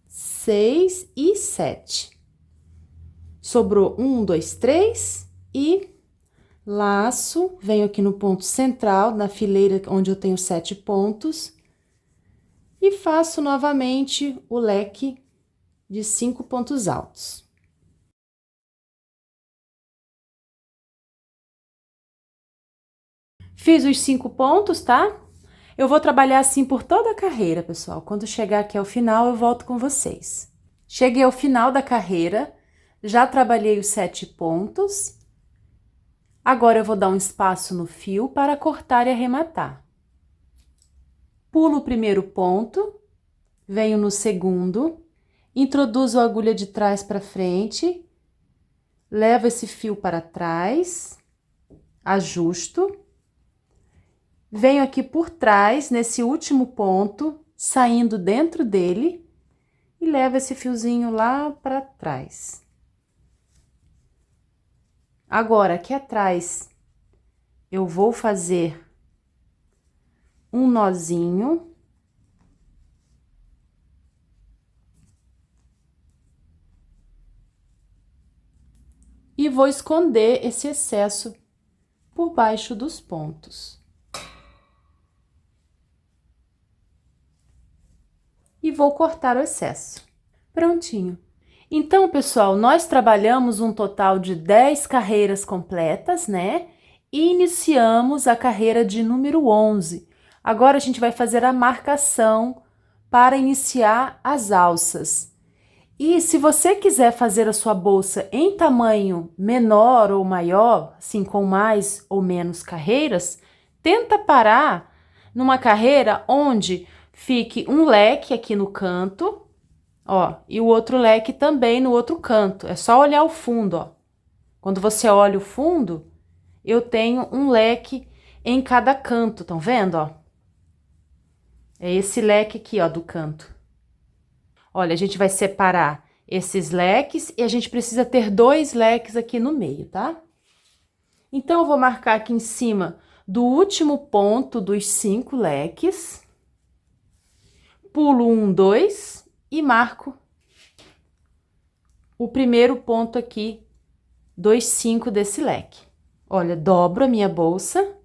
6 e 7. Sobrou 1, 2, 3 e laço, venho aqui no ponto central, na fileira onde eu tenho 7 pontos, e faço novamente o leque de 5 pontos altos. Fiz os 5 pontos, tá? Eu vou trabalhar assim por toda a carreira, pessoal. Quando chegar aqui ao final, eu volto com vocês. Cheguei ao final da carreira, já trabalhei os 7 pontos. Agora, eu vou dar um espaço no fio para cortar e arrematar. Pulo o primeiro ponto, venho no segundo, introduzo a agulha de trás para frente, levo esse fio para trás, ajusto, venho aqui por trás, nesse último ponto, saindo dentro dele, e levo esse fiozinho lá para trás. Agora, aqui atrás, eu vou fazer um nozinho. E vou esconder esse excesso por baixo dos pontos. E vou cortar o excesso. Prontinho. Então, pessoal, nós trabalhamos um total de 10 carreiras completas, né? E iniciamos a carreira de número 11. Agora, a gente vai fazer a marcação para iniciar as alças. E se você quiser fazer a sua bolsa em tamanho menor ou maior, assim, com mais ou menos carreiras, tenta parar numa carreira onde fique um leque aqui no canto, ó, e o outro leque também no outro canto. É só olhar o fundo, ó. Quando você olha o fundo, eu tenho um leque em cada canto, estão vendo, ó? É esse leque aqui, ó, do canto. Olha, a gente vai separar esses leques e a gente precisa ter 2 leques aqui no meio, tá? Então, eu vou marcar aqui em cima do último ponto dos 5 leques. Pulo 1, 2 e marco o primeiro ponto aqui dos 5 desse leque. Olha, dobro a minha bolsa.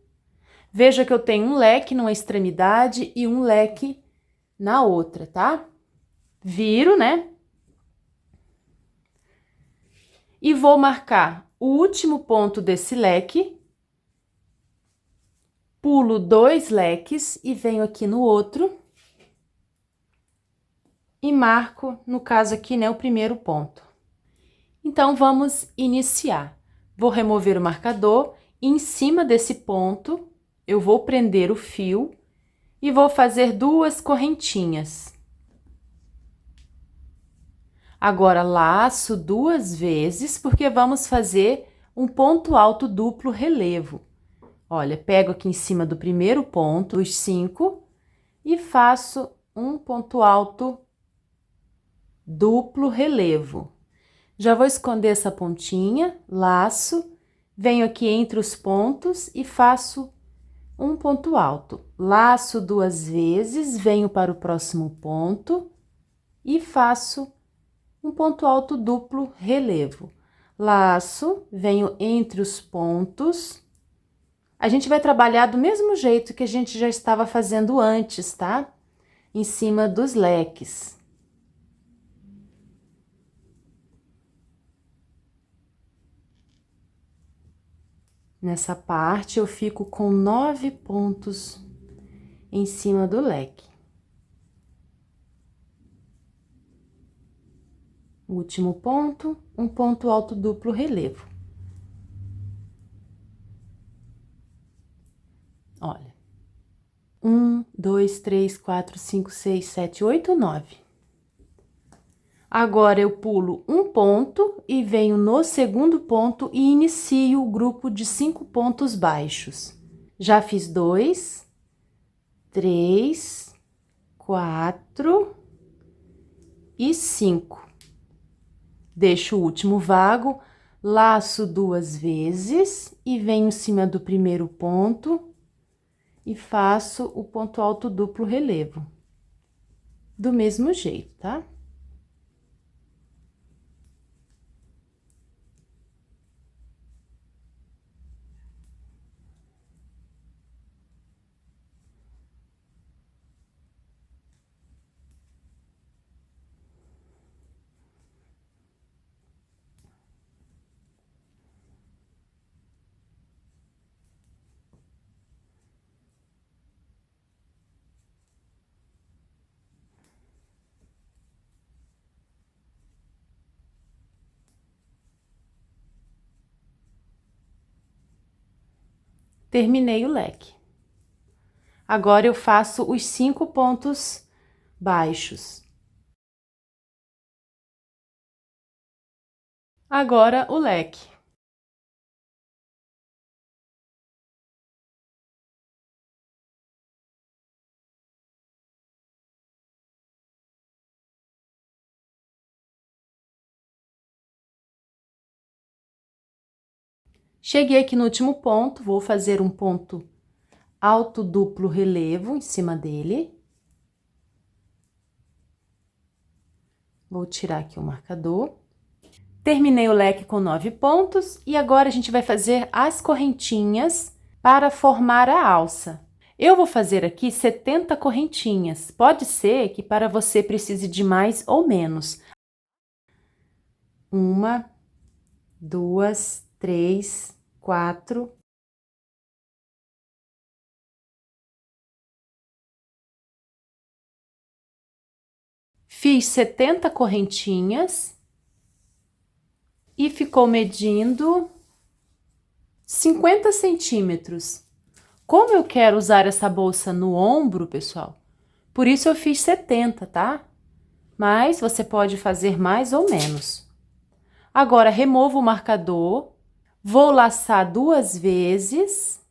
Veja que eu tenho um leque numa extremidade e um leque na outra, tá? Viro, né? E vou marcar o último ponto desse leque. Pulo 2 leques e venho aqui no outro. E marco, no caso aqui, né, o primeiro ponto. Então, vamos iniciar. Vou remover o marcador e em cima desse ponto, eu vou prender o fio e vou fazer 2 correntinhas. Agora, laço 2 vezes, porque vamos fazer um ponto alto duplo relevo. Olha, pego aqui em cima do primeiro ponto, os 5, e faço um ponto alto duplo relevo. Já vou esconder essa pontinha, laço, venho aqui entre os pontos e faço um ponto alto. Laço 2 vezes, venho para o próximo ponto e faço um ponto alto duplo relevo. Laço, venho entre os pontos. A gente vai trabalhar do mesmo jeito que a gente já estava fazendo antes, tá? Em cima dos leques. Nessa parte, eu fico com 9 pontos em cima do leque. Último ponto, um ponto alto duplo relevo. Olha. 1, 2, 3, 4, 5, 6, 7, 8, 9. Agora, eu pulo um ponto e venho no segundo ponto e inicio o grupo de 5 pontos baixos. Já fiz 2, 3, 4 e 5. Deixo o último vago, laço 2 vezes e venho em cima do primeiro ponto e faço o ponto alto duplo relevo. Do mesmo jeito, tá? Terminei o leque. Agora, eu faço os 5 pontos baixos. Agora, o leque. Cheguei aqui no último ponto, vou fazer um ponto alto duplo relevo em cima dele. Vou tirar aqui o marcador. Terminei o leque com 9 pontos e agora a gente vai fazer as correntinhas para formar a alça. Eu vou fazer aqui 70 correntinhas. Pode ser que para você precise de mais ou menos. 1, 2, 3, 4. Fiz 70 correntinhas e ficou medindo 50 centímetros. Como eu quero usar essa bolsa no ombro, pessoal, por isso eu fiz 70, tá? Mas você pode fazer mais ou menos. Agora, removo o marcador, vou laçar 2 vezes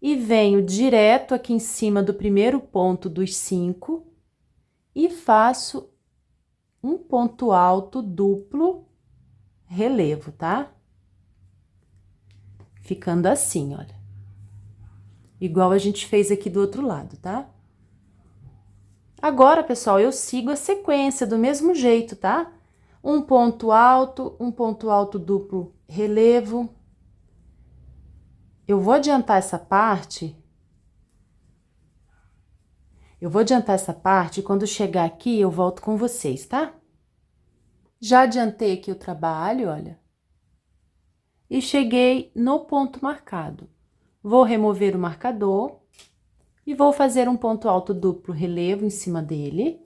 e venho direto aqui em cima do primeiro ponto dos 5 e faço um ponto alto duplo relevo, tá? Ficando assim, olha. Igual a gente fez aqui do outro lado, tá? Agora, pessoal, eu sigo a sequência do mesmo jeito, tá? Um ponto alto duplo relevo. Eu vou adiantar essa parte. E quando chegar aqui eu volto com vocês, tá? Já adiantei aqui o trabalho, olha. E cheguei no ponto marcado. Vou remover o marcador e vou fazer um ponto alto duplo relevo em cima dele.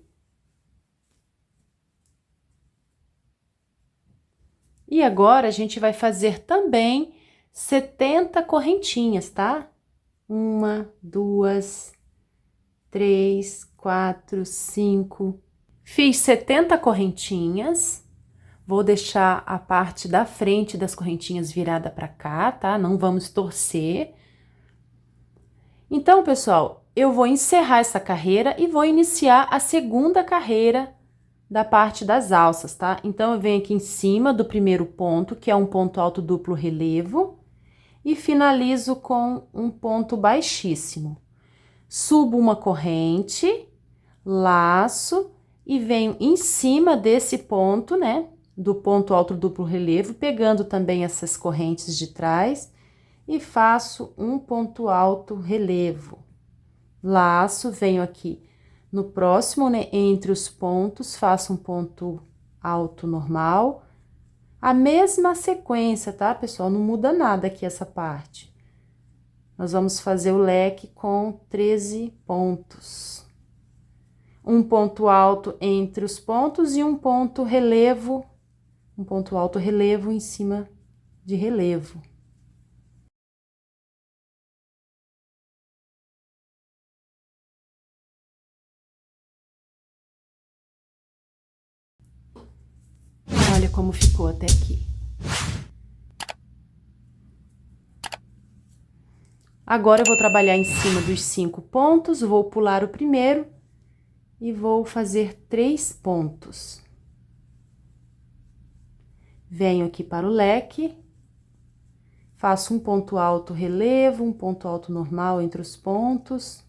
E agora, a gente vai fazer também 70 correntinhas, tá? 1, 2, 3, 4, 5. Fiz 70 correntinhas. Vou deixar a parte da frente das correntinhas virada para cá, tá? Não vamos torcer. Então, pessoal, eu vou encerrar essa carreira e vou iniciar a segunda carreira da parte das alças, tá? Então, eu venho aqui em cima do primeiro ponto, que é um ponto alto duplo relevo, e finalizo com um ponto baixíssimo. Subo uma corrente, laço e venho em cima desse ponto, né? Do ponto alto duplo relevo, pegando também essas correntes de trás e faço um ponto alto relevo. Laço, venho aqui no próximo, né? Entre os pontos, faço um ponto alto normal. A mesma sequência, tá, pessoal? Não muda nada aqui essa parte. Nós vamos fazer o leque com 13 pontos. Um ponto alto entre os pontos e um ponto relevo, um ponto alto relevo em cima de relevo. Olha como ficou até aqui. Agora, eu vou trabalhar em cima dos 5 pontos, vou pular o primeiro e vou fazer 3 pontos. Venho aqui para o leque, faço um ponto alto relevo, um ponto alto normal entre os pontos,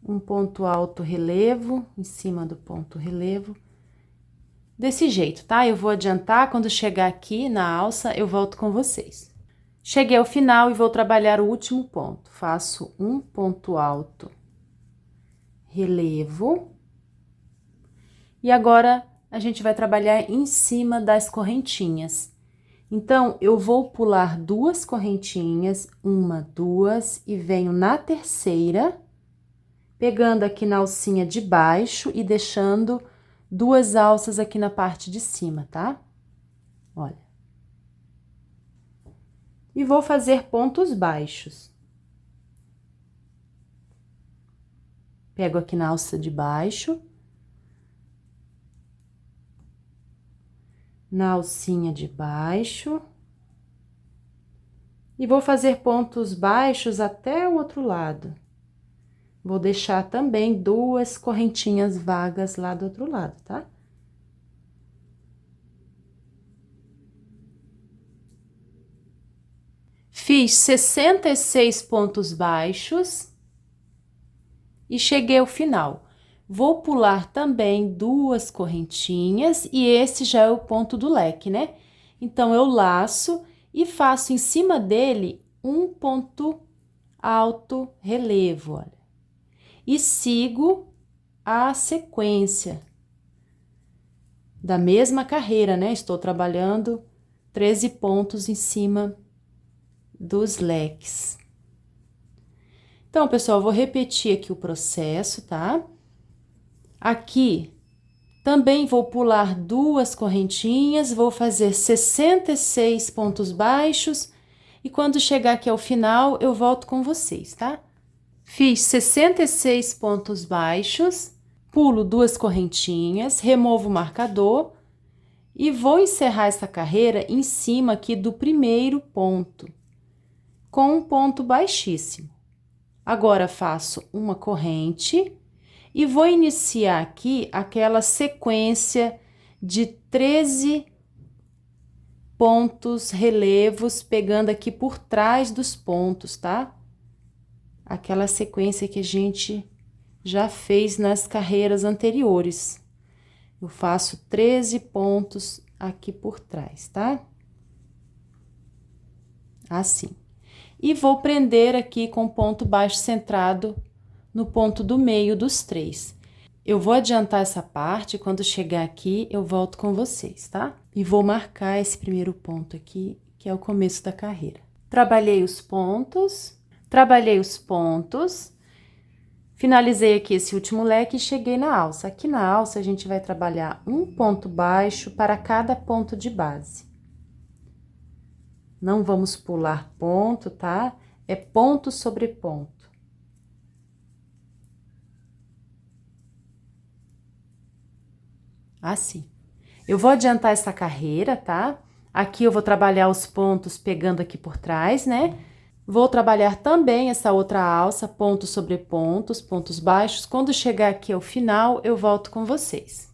um ponto alto relevo em cima do ponto relevo. Desse jeito, tá? Eu vou adiantar, quando chegar aqui na alça, eu volto com vocês. Cheguei ao final e vou trabalhar o último ponto. Faço um ponto alto, relevo. E agora, a gente vai trabalhar em cima das correntinhas. Então, eu vou pular 2 correntinhas, 1, 2, e venho na terceira, pegando aqui na alcinha de baixo e deixando 2 alças aqui na parte de cima, tá? Olha. E vou fazer pontos baixos. Pego aqui na alça de baixo, na alcinha de baixo, e vou fazer pontos baixos até o outro lado. Vou deixar também 2 correntinhas vagas lá do outro lado, tá? Fiz 66 pontos baixos e cheguei ao final. Vou pular também 2 correntinhas e esse já é o ponto do leque, né? Então, eu laço e faço em cima dele um ponto alto relevo, olha. E sigo a sequência da mesma carreira, né? Estou trabalhando 13 pontos em cima dos leques. Então, pessoal, eu vou repetir aqui o processo, tá? Aqui, também vou pular 2 correntinhas, vou fazer 66 pontos baixos, e quando chegar aqui ao final, eu volto com vocês, tá? Fiz 66 pontos baixos, pulo 2 correntinhas, removo o marcador, e vou encerrar essa carreira em cima aqui do primeiro ponto, com um ponto baixíssimo. Agora, faço uma corrente e vou iniciar aqui aquela sequência de 13 pontos relevos, pegando aqui por trás dos pontos, tá? Aquela sequência que a gente já fez nas carreiras anteriores. Eu faço 13 pontos aqui por trás, tá? Assim. E vou prender aqui com ponto baixo centrado no ponto do meio dos 3. Eu vou adiantar essa parte, quando chegar aqui, eu volto com vocês, tá? E vou marcar esse primeiro ponto aqui, que é o começo da carreira. Trabalhei os pontos, finalizei aqui esse último leque e cheguei na alça. Aqui na alça, a gente vai trabalhar um ponto baixo para cada ponto de base. Não vamos pular ponto, tá? É ponto sobre ponto. Assim. Eu vou adiantar essa carreira, tá? Aqui eu vou trabalhar os pontos pegando aqui por trás, né? Vou trabalhar também essa outra alça, pontos sobre pontos, pontos baixos. Quando chegar aqui ao final, eu volto com vocês.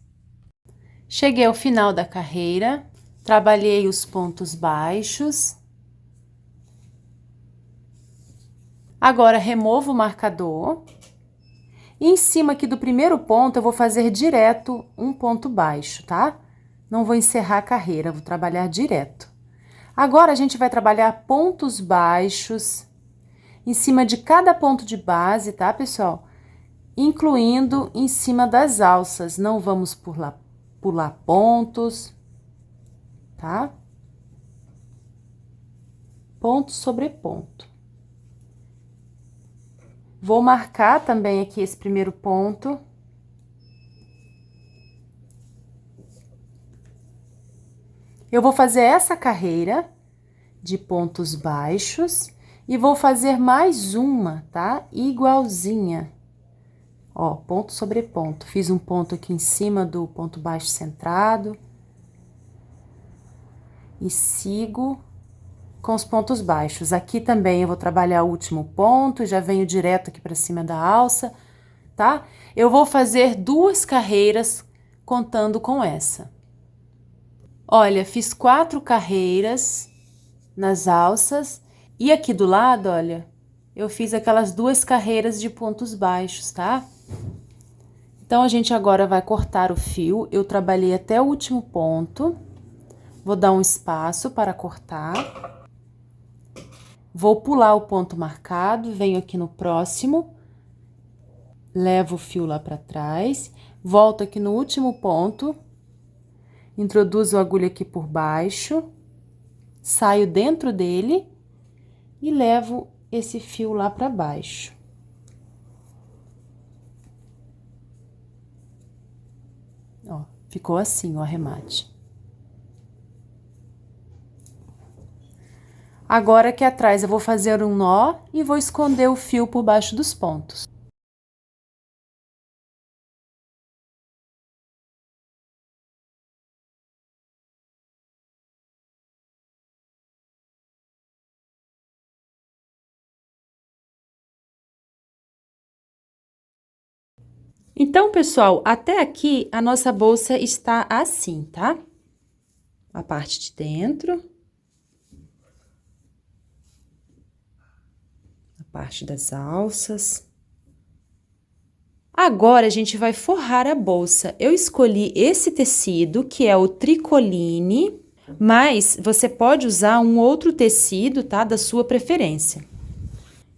Cheguei ao final da carreira, trabalhei os pontos baixos. Agora, removo o marcador. E em cima aqui do primeiro ponto, eu vou fazer direto um ponto baixo, tá? Não vou encerrar a carreira, vou trabalhar direto. Agora, a gente vai trabalhar pontos baixos em cima de cada ponto de base, tá, pessoal? Incluindo em cima das alças. Não vamos pular pontos, tá? Ponto sobre ponto. Vou marcar também aqui esse primeiro ponto. Eu vou fazer essa carreira de pontos baixos e vou fazer mais uma, tá? Igualzinha. Ó, ponto sobre ponto. Fiz um ponto aqui em cima do ponto baixo centrado. E sigo com os pontos baixos. Aqui também eu vou trabalhar o último ponto, já venho direto aqui para cima da alça, tá? Eu vou fazer 2 carreiras contando com essa. Olha, fiz 4 carreiras nas alças e aqui do lado, olha, eu fiz aquelas 2 carreiras de pontos baixos, tá? Então, a gente agora vai cortar o fio. Eu trabalhei até o último ponto. Vou dar um espaço para cortar. Vou pular o ponto marcado, venho aqui no próximo, levo o fio lá para trás, volto aqui no último ponto, introduzo a agulha aqui por baixo, saio dentro dele e levo esse fio lá para baixo. Ó, ficou assim o arremate. Agora aqui atrás eu vou fazer um nó e vou esconder o fio por baixo dos pontos. Então, pessoal, até aqui a nossa bolsa está assim, tá? A parte de dentro. A parte das alças. Agora, a gente vai forrar a bolsa. Eu escolhi esse tecido, que é o tricoline, mas você pode usar um outro tecido, tá? Da sua preferência.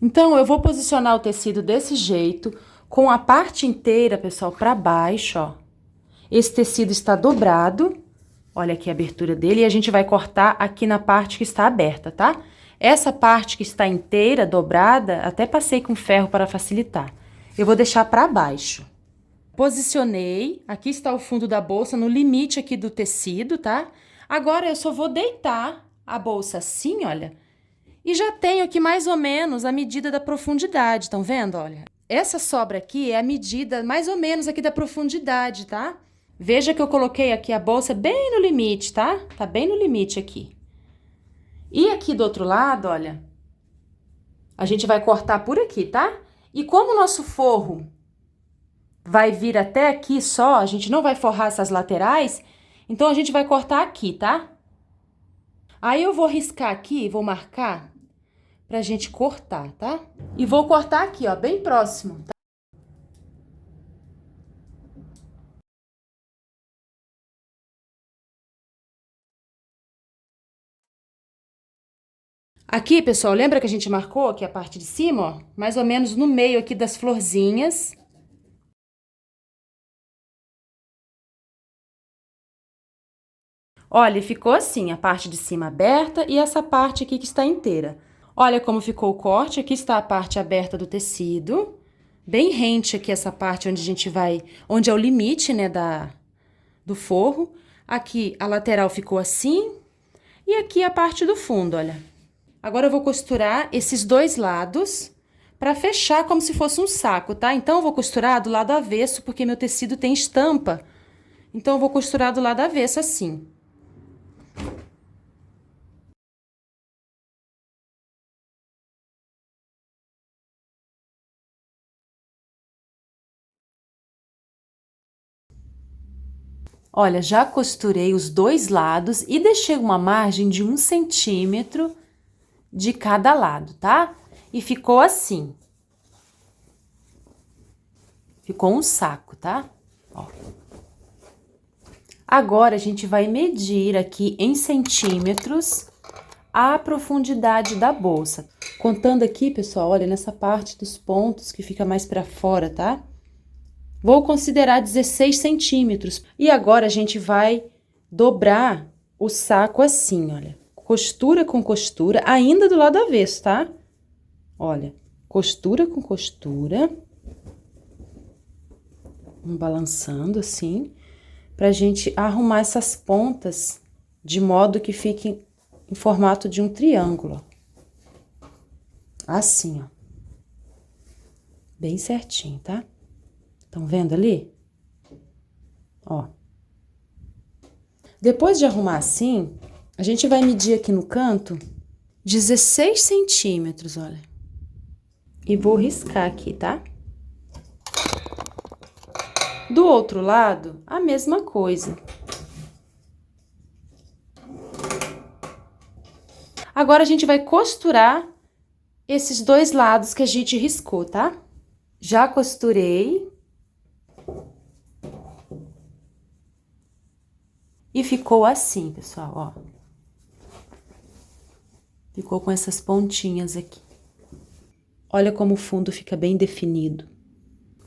Então, eu vou posicionar o tecido desse jeito, com a parte inteira, pessoal, para baixo, ó. Esse tecido está dobrado, olha aqui a abertura dele, e a gente vai cortar aqui na parte que está aberta, tá? Essa parte que está inteira, dobrada, até passei com ferro para facilitar. Eu vou deixar para baixo. Posicionei, aqui está o fundo da bolsa, no limite aqui do tecido, tá? Agora, eu só vou deitar a bolsa assim, olha, e já tenho aqui mais ou menos a medida da profundidade, estão vendo, olha? Essa sobra aqui é a medida mais ou menos aqui da profundidade, tá? Veja que eu coloquei aqui a bolsa bem no limite, tá? Tá bem no limite aqui. E aqui do outro lado, olha, a gente vai cortar por aqui, tá? E como o nosso forro vai vir até aqui só, a gente não vai forrar essas laterais, então a gente vai cortar aqui, tá? Aí eu vou riscar aqui, vou marcar pra gente cortar, tá? E vou cortar aqui, ó, bem próximo, tá? Aqui, pessoal, lembra que a gente marcou aqui a parte de cima, ó? Mais ou menos no meio aqui das florzinhas. Olha, ficou assim, a parte de cima aberta e essa parte aqui que está inteira. Olha como ficou o corte, aqui está a parte aberta do tecido. Bem rente aqui essa parte onde a gente vai, onde é o limite, né, do forro. Aqui a lateral ficou assim e aqui a parte do fundo, olha. Agora eu vou costurar esses 2 lados para fechar como se fosse um saco, tá? Então eu vou costurar do lado avesso porque meu tecido tem estampa. Então, eu vou costurar do lado avesso assim. Olha, já costurei os dois lados e deixei uma margem de 1 centímetro de cada lado, tá? E ficou assim. Ficou um saco, tá? Ó. Agora, a gente vai medir aqui em centímetros a profundidade da bolsa. Contando aqui, pessoal, olha, nessa parte dos pontos que fica mais pra fora, tá? Vou considerar 16 centímetros. E agora, a gente vai dobrar o saco assim, olha. Costura com costura, ainda do lado avesso, tá? Olha, costura com costura. Vamos balançando assim, pra gente arrumar essas pontas de modo que fiquem em formato de um triângulo. Assim, ó. Bem certinho, tá? Estão vendo ali? Ó. Depois de arrumar assim, a gente vai medir aqui no canto 16 centímetros, olha. E vou riscar aqui, tá? Do outro lado, a mesma coisa. Agora, a gente vai costurar esses dois lados que a gente riscou, tá? Já costurei. E ficou assim, pessoal, ó. Ficou com essas pontinhas aqui. Olha como o fundo fica bem definido.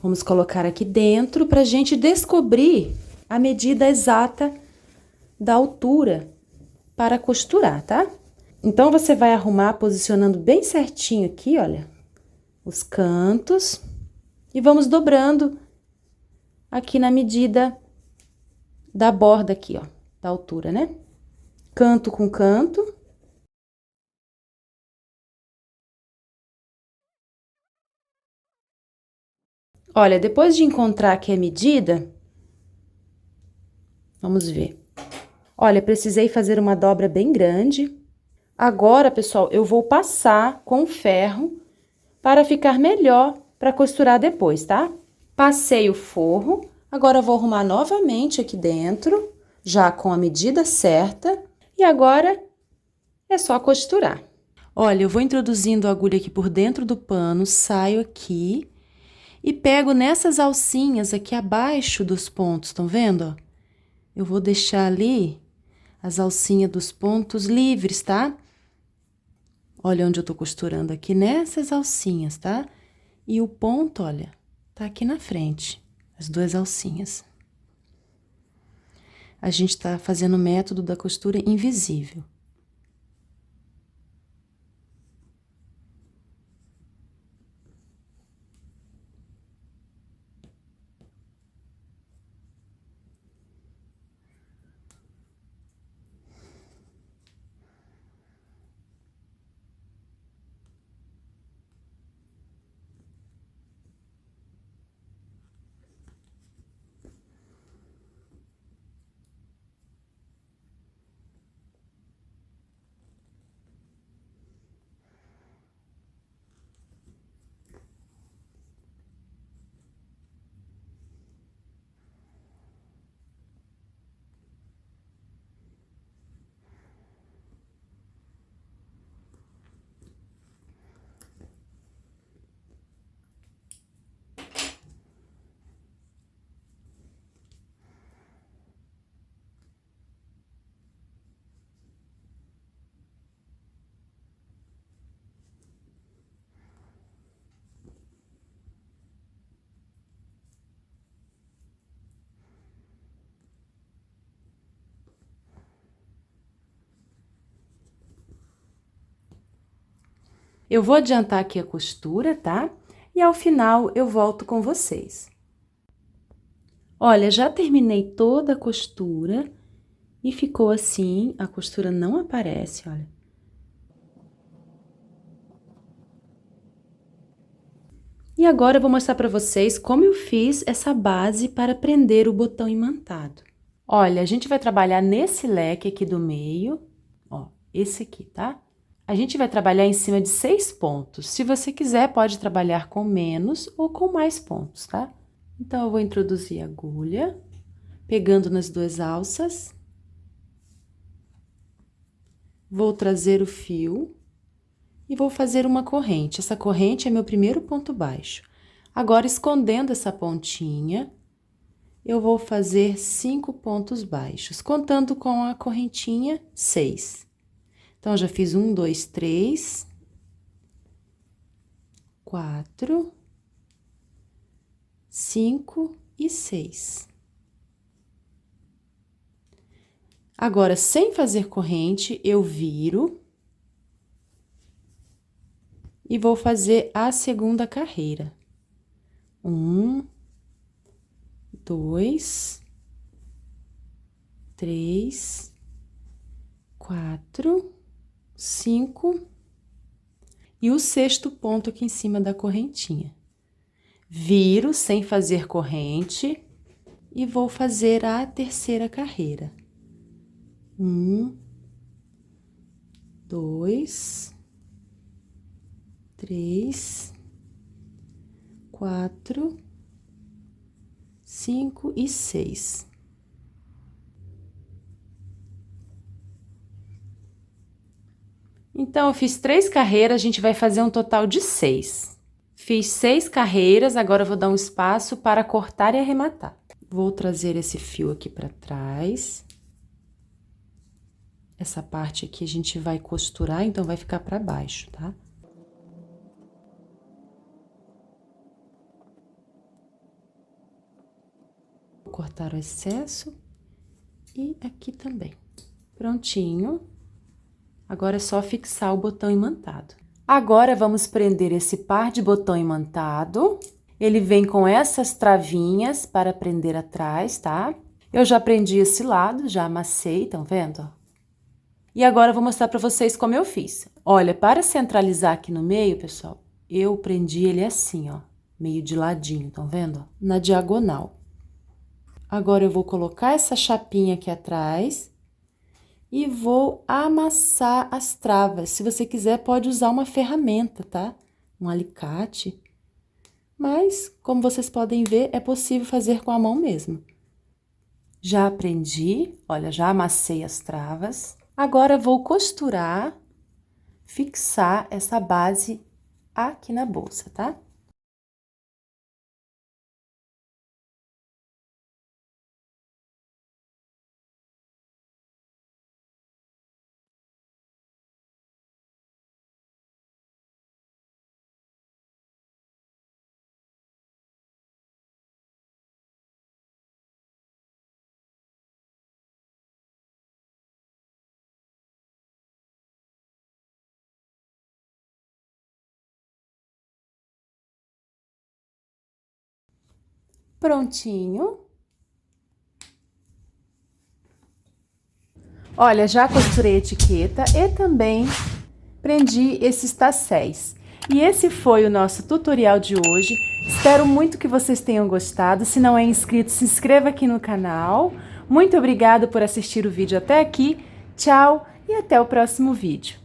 Vamos colocar aqui dentro pra gente descobrir a medida exata da altura para costurar, tá? Então, você vai arrumar posicionando bem certinho aqui, olha, os cantos. E vamos dobrando aqui na medida da borda aqui, ó, da altura, né? Canto com canto. Olha, depois de encontrar aqui a medida, vamos ver. Olha, precisei fazer uma dobra bem grande. Agora, pessoal, eu vou passar com ferro para ficar melhor para costurar depois, tá? Passei o forro, agora vou arrumar novamente aqui dentro, já com a medida certa, e agora é só costurar. Olha, eu vou introduzindo a agulha aqui por dentro do pano, saio aqui e pego nessas alcinhas aqui abaixo dos pontos, estão vendo? Eu vou deixar ali as alcinhas dos pontos livres, tá? Olha onde eu tô costurando aqui, nessas alcinhas, tá? E o ponto, olha, tá aqui na frente, as duas alcinhas. A gente tá fazendo o método da costura invisível. Eu vou adiantar aqui a costura, tá? E ao final eu volto com vocês. Olha, já terminei toda a costura e ficou assim, a costura não aparece, olha. E agora eu vou mostrar para vocês como eu fiz essa base para prender o botão imantado. Olha, a gente vai trabalhar nesse leque aqui do meio, ó, esse aqui, tá? A gente vai trabalhar em cima de 6 pontos. Se você quiser, pode trabalhar com menos ou com mais pontos, tá? Então, eu vou introduzir a agulha, pegando nas 2 alças. Vou trazer o fio e vou fazer uma corrente. Essa corrente é meu primeiro ponto baixo. Agora, escondendo essa pontinha, eu vou fazer 5 pontos baixos, contando com a correntinha 6. Então, já fiz 1, 2, 3, 4, 5 e 6. Agora, sem fazer corrente, eu viro e vou fazer a segunda carreira. 1, 2, 3, 4, 5 e o 6º ponto aqui em cima da correntinha. Viro sem fazer corrente e vou fazer a terceira carreira. 1, 2, 3, 4, 5 e 6. Então, eu fiz 3 carreiras, a gente vai fazer um total de 6. Fiz 6 carreiras, agora eu vou dar um espaço para cortar e arrematar. Vou trazer esse fio aqui para trás. Essa parte aqui a gente vai costurar, então vai ficar para baixo, tá? Vou cortar o excesso e aqui também. Prontinho. Agora é só fixar o botão imantado. Agora, vamos prender esse par de botão imantado. Ele vem com essas travinhas para prender atrás, tá? Eu já prendi esse lado, já amassei, estão vendo? E agora eu vou mostrar para vocês como eu fiz. Olha, para centralizar aqui no meio, pessoal, eu prendi ele assim, ó, meio de ladinho, estão vendo? Na diagonal. Agora eu vou colocar essa chapinha aqui atrás e vou amassar as travas. Se você quiser, pode usar uma ferramenta, tá? Um alicate. Mas, como vocês podem ver, é possível fazer com a mão mesmo. Já prendi, olha, já amassei as travas. Agora, vou costurar, fixar essa base aqui na bolsa, tá? Prontinho. Olha, já costurei a etiqueta e também prendi esses tacéis. E esse foi o nosso tutorial de hoje. Espero muito que vocês tenham gostado. Se não é inscrito, se inscreva aqui no canal. Muito obrigada por assistir o vídeo até aqui. Tchau e até o próximo vídeo.